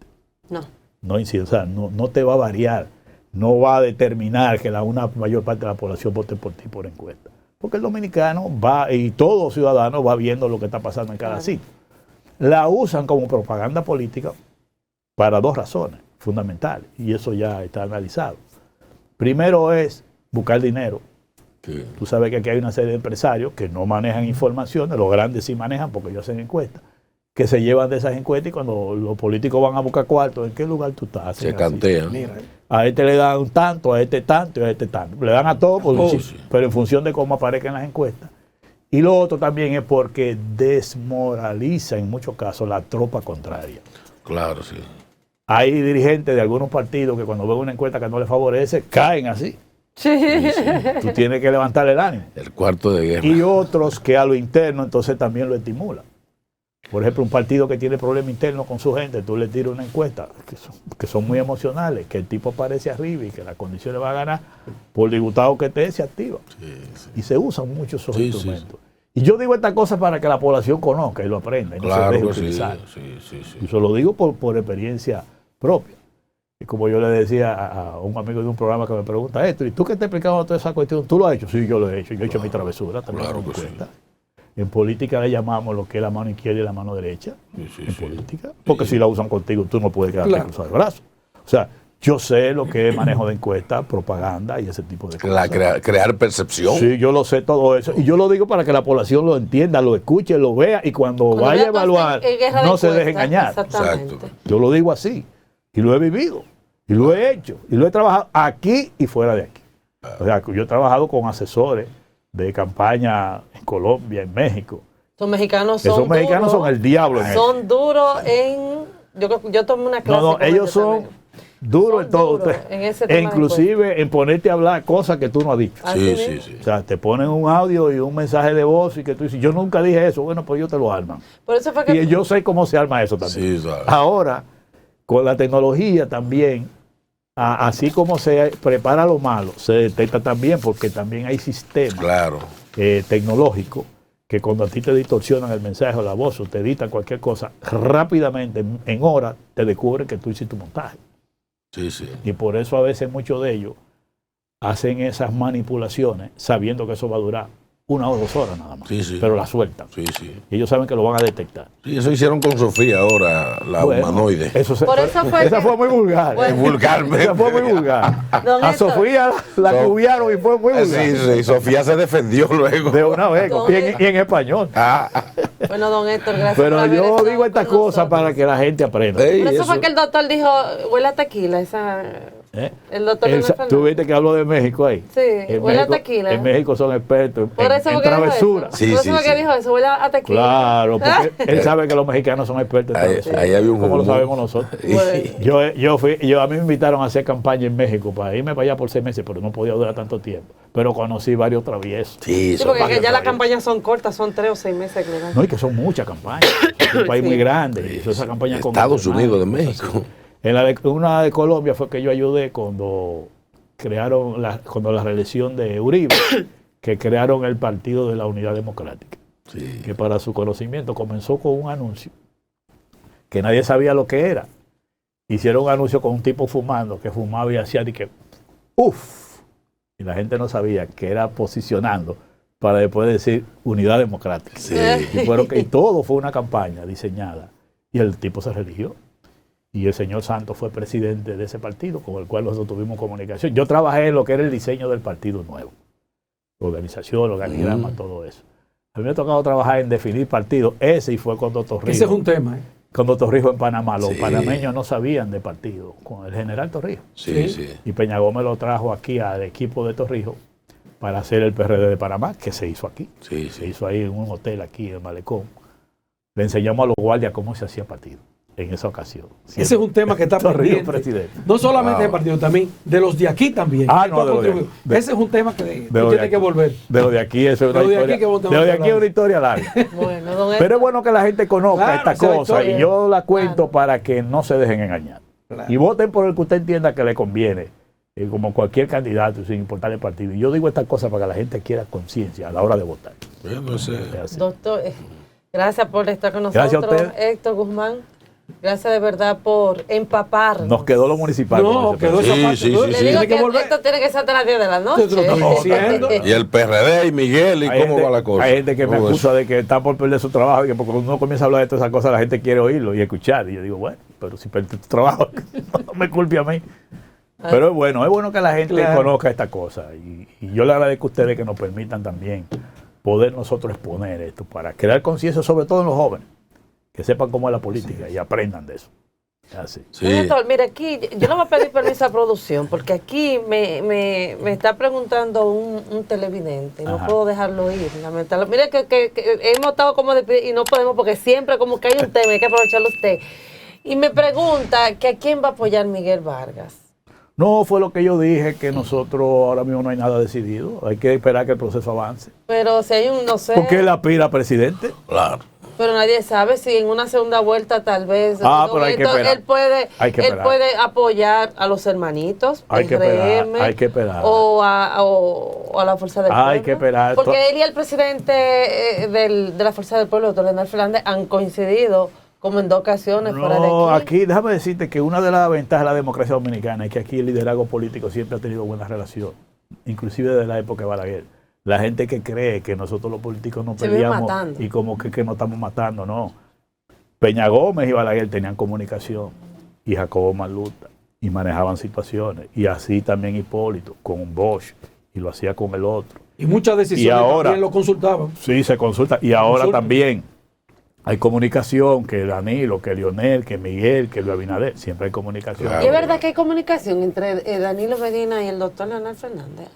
No inciden, o sea, no te va a variar. No va a determinar que una mayor parte de la población vote por ti por encuesta. Porque el dominicano va, y todo ciudadano va viendo lo que está pasando en cada sitio. La usan como propaganda política para dos razones fundamentales, y eso ya está analizado. Primero es buscar dinero. Sí. Tú sabes que aquí hay una serie de empresarios que no manejan informaciones, los grandes sí manejan porque ellos hacen encuestas, que se llevan de esas encuestas y cuando los políticos van a buscar cuartos, ¿en qué lugar tú estás? Se cantean. A este le dan un tanto, a este tanto y a este tanto. Le dan a todos, pero en función de cómo aparezcan en las encuestas. Y lo otro también es porque desmoraliza en muchos casos la tropa contraria. Claro, sí. Hay dirigentes de algunos partidos que cuando ven una encuesta que no les favorece, caen así. Tú tienes que levantar el ánimo. El cuarto de guerra. Y otros que a lo interno entonces también lo estimulan. Por ejemplo, un partido que tiene problemas internos con su gente, tú le tiras una encuesta que son muy emocionales, que el tipo aparece arriba y que las condiciones va a ganar, por disgustado que esté, se activa. Y se usan muchos esos instrumentos. Y yo digo estas cosas para que la población conozca y lo aprenda y no se deje utilizar. Y eso lo digo por experiencia propia. Y como yo le decía a un amigo de un programa que me pregunta esto, ¿y tú qué te explicabas toda esa cuestión? ¿Tú lo has hecho? Sí, yo lo he hecho. Yo he hecho mi travesura también. Claro que sí. En política le llamamos lo que es la mano izquierda y la mano derecha. En política. Porque si la usan contigo, tú no puedes quedarte cruzado de brazos. O sea, yo sé lo que es manejo de encuestas, propaganda y ese tipo de cosas. Crear percepción. Sí, yo lo sé todo eso. Y yo lo digo para que la población lo entienda, lo escuche, lo vea y cuando vaya a evaluar, no se deje engañar. Exactamente. Yo lo digo así. Y lo he vivido. Y lo he hecho. Y lo he trabajado aquí y fuera de aquí. O sea, yo he trabajado con asesores de campaña en Colombia, en México. Los mexicanos Esos mexicanos son el diablo. Son duros en... Yo tomé una clase. No, ellos son duros en todo. Inclusive en ponerte a hablar cosas que tú no has dicho. Sí. O sea, te ponen un audio y un mensaje de voz y que tú dices, yo nunca dije eso. Bueno, pues ellos te lo arman. Por eso fue que... Y yo sé cómo se arma eso también. Sí, ¿sabes? Ahora, con la tecnología también, así como se prepara lo malo, se detecta también, porque también hay sistemas tecnológicos que cuando a ti te distorsionan el mensaje o la voz o te editan cualquier cosa, rápidamente, en horas, te descubren que tú hiciste un montaje. Y por eso a veces muchos de ellos hacen esas manipulaciones sabiendo que eso va a durar 1 o 2 horas nada más, pero la sueltan. Y ellos saben que lo van a detectar. Sí, eso hicieron con Sofía ahora, la humanoide. Esa fue muy vulgar. Vulgarmente. Esa fue muy vulgar. A Sofía la cubiaron y fue muy vulgar. Sí, Sofía se defendió luego. De una vez, y en español. Bueno, don Héctor, gracias. Pero yo digo estas cosas para que la gente aprenda. Por eso fue que el doctor dijo, huele a tequila, el doctor ¿Tú viste que hablo de México ahí? Sí, huele a tequila. En México son expertos en travesura. Por eso fue que dijo eso, huele a tequila. Claro, porque él sabe que los mexicanos son expertos en travesura. Ahí había un como lo sabemos nosotros. A mí me invitaron a hacer campaña en México para irme para allá por 6 meses, pero no podía durar tanto tiempo. Pero conocí varios traviesos. Sí, porque ya las campañas son cortas, son 3 o 6 meses. No, y que son muchas campañas. Es un país muy grande. Esa campaña con Estados Unidos de México. Una de Colombia fue que yo ayudé cuando crearon cuando la reelección de Uribe, que crearon el Partido de la Unidad Democrática. Que para su conocimiento comenzó con un anuncio que nadie sabía lo que era. Hicieron un anuncio con un tipo fumando, que fumaba y hacía de que ¡uf! Y la gente no sabía que era posicionando para después decir Unidad Democrática. Y todo fue una campaña diseñada. Y el tipo se religió. Y el señor Santos fue presidente de ese partido, con el cual nosotros tuvimos comunicación. Yo trabajé en lo que era el diseño del partido nuevo. Organización, organigrama, todo eso. A mí me ha tocado trabajar en definir partidos. Ese y fue con Torrijos. Ese es un tema, Con Torrijos en Panamá. Los panameños no sabían de partido. Con el general Torrijos. Y Peña Gómez lo trajo aquí al equipo de Torrijos para hacer el PRD de Panamá, que se hizo aquí. Se hizo ahí en un hotel aquí en Malecón. Le enseñamos a los guardias cómo se hacía partido en esa ocasión. Ese es un tema que está pendiente. No solamente del partido, también de los de aquí también. Ese es un tema que tiene que volver. De lo de aquí, eso es una historia. De lo de aquí es una historia larga. Pero es bueno que la gente conozca esta cosa y yo la cuento para que no se dejen engañar. Y voten por el que usted entienda que le conviene, como cualquier candidato, sin importar el partido. Y yo digo estas cosas para que la gente quiera conciencia a la hora de votar. Doctor, gracias por estar con nosotros. Gracias a usted. Héctor Guzmán. Gracias de verdad por empaparnos. Nos quedó lo municipal. No, quedó esa parte. Le digo que esto tiene que ser hasta las 10 de la noche. Y el PRD y Miguel, ¿y cómo va la cosa? Hay gente que me acusa de que están por perder su trabajo y que porque uno comienza a hablar de todas esas cosas, la gente quiere oírlo y escuchar. Y yo digo, bueno, pero si perdiste tu trabajo, no me culpe a mí. Pero es bueno que la gente conozca esta cosa. Y yo le agradezco a ustedes que nos permitan también poder nosotros exponer esto para crear conciencia, sobre todo en los jóvenes. Que sepan cómo es la política y aprendan de eso. Así. Doctor, mira, aquí yo no voy a pedir permiso a producción porque aquí me está preguntando un televidente y no puedo dejarlo ir, lamentablemente. Mira que hemos estado como y no podemos porque siempre como que hay un tema, hay que aprovecharlo usted. Y me pregunta que a quién va a apoyar Miguel Vargas. No, fue lo que yo dije, que nosotros ahora mismo no hay nada decidido. Hay que esperar que el proceso avance. Pero si hay un, no sé. ¿Por qué él aspira a presidente? Claro. Pero nadie sabe si en una segunda vuelta tal vez pero hay que esperar. Él puede apoyar a los hermanitos, Hay que esperar. O a la Fuerza del Pueblo. Hay que esperar. Porque él y el presidente de la Fuerza del Pueblo, doctor Leonel Fernández, han coincidido como en 2 ocasiones fuera de aquí déjame decirte que una de las ventajas de la democracia dominicana es que aquí el liderazgo político siempre ha tenido buena relación, inclusive desde la época de Balaguer. La gente que cree que nosotros los políticos nos peleamos y como que nos estamos matando, no. Peña Gómez y Balaguer tenían comunicación y Jacobo Malluta y manejaban situaciones. Y así también Hipólito con un Bosch y lo hacía con el otro. Y muchas decisiones también lo consultaban. Sí, se consulta. Y ahora también hay comunicación, que Danilo, que Leonel, que Miguel, que Luis Abinader. Siempre hay comunicación. Claro. ¿Y es verdad que hay comunicación entre Danilo Medina y el doctor Leonel Fernández?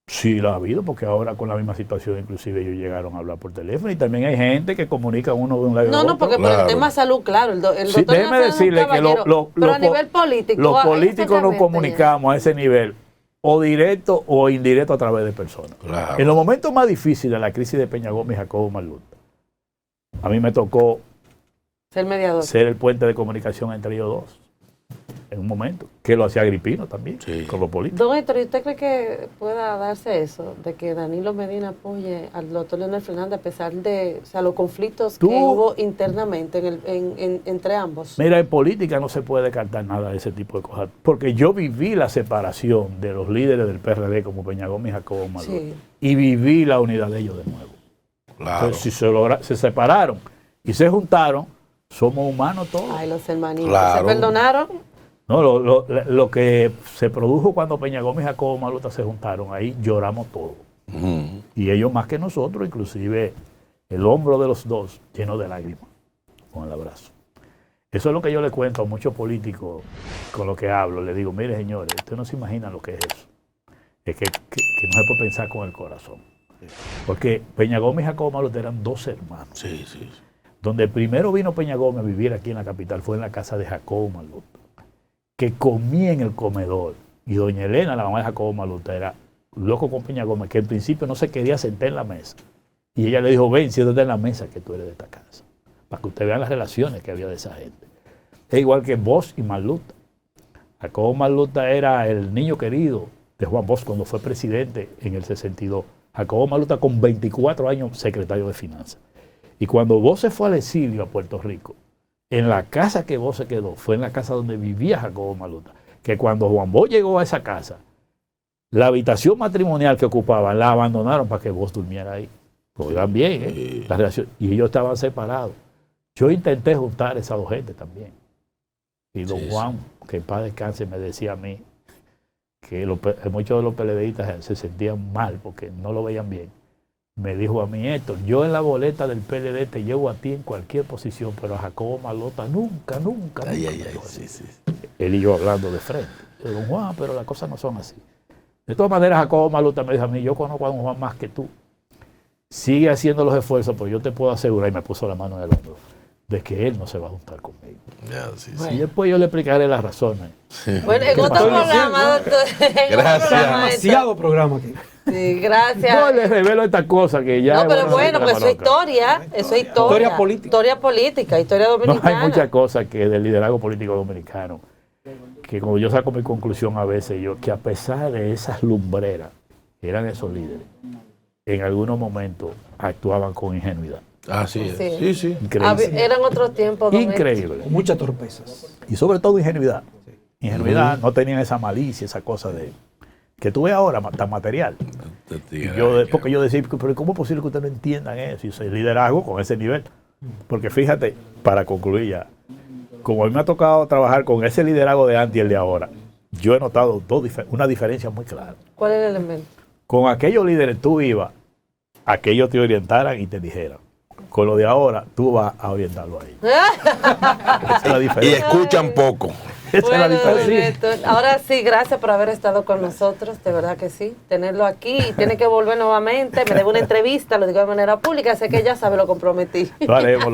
Sí, lo ha habido, porque ahora con la misma situación inclusive ellos llegaron a hablar por teléfono y también hay gente que comunica uno de un lado a otro. No, porque por el tema salud, claro, el doctor déjeme decirle que pero a nivel político, los políticos nos comunicamos a ese nivel, o directo o indirecto a través de personas. Claro. En los momentos más difíciles de la crisis de Peña Gómez y Jacobo Malluta, a mí me tocó ser mediador, ser el puente de comunicación entre ellos dos. En un momento, que lo hacía Agripino también, con los políticos. Don Héctor, ¿y usted cree que pueda darse eso, de que Danilo Medina apoye al doctor Leonel Fernández a pesar de los conflictos que hubo internamente entre ambos? Mira, en política no se puede descartar nada de ese tipo de cosas, porque yo viví la separación de los líderes del PRD como Peña Gómez y Jacobo Malluta, y viví la unidad de ellos de nuevo. Claro. Entonces, si se separaron y se juntaron, somos humanos todos. Ay, los hermanitos, claro. ¿Se perdonaron? No, lo que se produjo cuando Peña Gómez y Jacobo Malluta se juntaron, ahí lloramos todos. Y ellos más que nosotros, inclusive el hombro de los dos lleno de lágrimas con el abrazo. Eso es lo que yo le cuento a muchos políticos con los que hablo. Le digo, mire señores, ustedes no se imaginan lo que es eso. Es que no se puede pensar con el corazón. Porque Peña Gómez y Jacobo Malluta eran 2 hermanos. Sí. Donde primero vino Peña Gómez a vivir aquí en la capital fue en la casa de Jacobo Malluta, que comía en el comedor. Y doña Elena, la mamá de Jacobo Malluta, era loco con Peña Gómez, que al principio no se quería sentar en la mesa. Y ella le dijo, ven, siéntate en la mesa que tú eres de esta casa. Para que usted vean las relaciones que había de esa gente. Es igual que Bosch y Malluta. Jacobo Malluta era el niño querido de Juan Bosch cuando fue presidente en el 62. Jacobo Malluta con 24 años secretario de Finanzas. Y cuando Bosch se fue al exilio a Puerto Rico, en la casa que Bosch se quedó, fue en la casa donde vivía Jacobo Malluta. Que cuando Juan Bosch llegó a esa casa, la habitación matrimonial que ocupaban la abandonaron para que Bosch durmiera ahí. Oigan bien, la relación. Y ellos estaban separados. Yo intenté juntar esas 2 gentes también. Y don Juan, que en paz descanse, me decía a mí que muchos de los PLDistas se sentían mal porque no lo veían bien. Me dijo a mí, Héctor, yo en la boleta del PLD te llevo a ti en cualquier posición, pero a Jacobo Malluta nunca. Sí. Él y yo hablando de frente. Yo digo, don Juan, pero las cosas no son así. De todas maneras, Jacobo Malluta me dijo a mí, yo conozco a don Juan más que tú. Sigue haciendo los esfuerzos, pero yo te puedo asegurar, y me puso la mano en el hombro, de que él no se va a juntar conmigo. Y después yo le explicaré las razones. Bueno, en otro programa, doctor. Gracias. Demasiado programa aquí. Sí, gracias. No les revelo estas cosas que ya... No, pero bueno, pues eso es historia. Eso es historia. Historia política, historia dominicana. No, hay muchas cosas que del liderazgo político dominicano, que como yo saco mi conclusión a veces, que a pesar de esas lumbreras, eran esos líderes, en algunos momentos actuaban con ingenuidad. Sí. Increíble. Eran otros tiempos. Increíble. Con muchas torpezas. Y sobre todo ingenuidad. Ingenuidad, no tenían esa malicia, esa cosa de... que tú ves ahora tan material. Porque yo decía, pero ¿cómo es posible que ustedes no entiendan eso? Y ese liderazgo con ese nivel. Porque fíjate, para concluir ya, como a mí me ha tocado trabajar con ese liderazgo de antes y el de ahora, yo he notado una diferencia muy clara. ¿Cuál es el elemento? Con aquellos líderes tú ibas a que ellos te orientaran y te dijeran. Con lo de ahora, tú vas a orientarlo a ellos. Esa es la diferencia. Y escuchan poco. Esa es la diferencia. Ahora sí, gracias por haber estado con nosotros, de verdad que sí. Tenerlo aquí, tiene que volver nuevamente, me debe una entrevista, lo digo de manera pública, sé que ya sabe, lo comprometí. Lo haremos.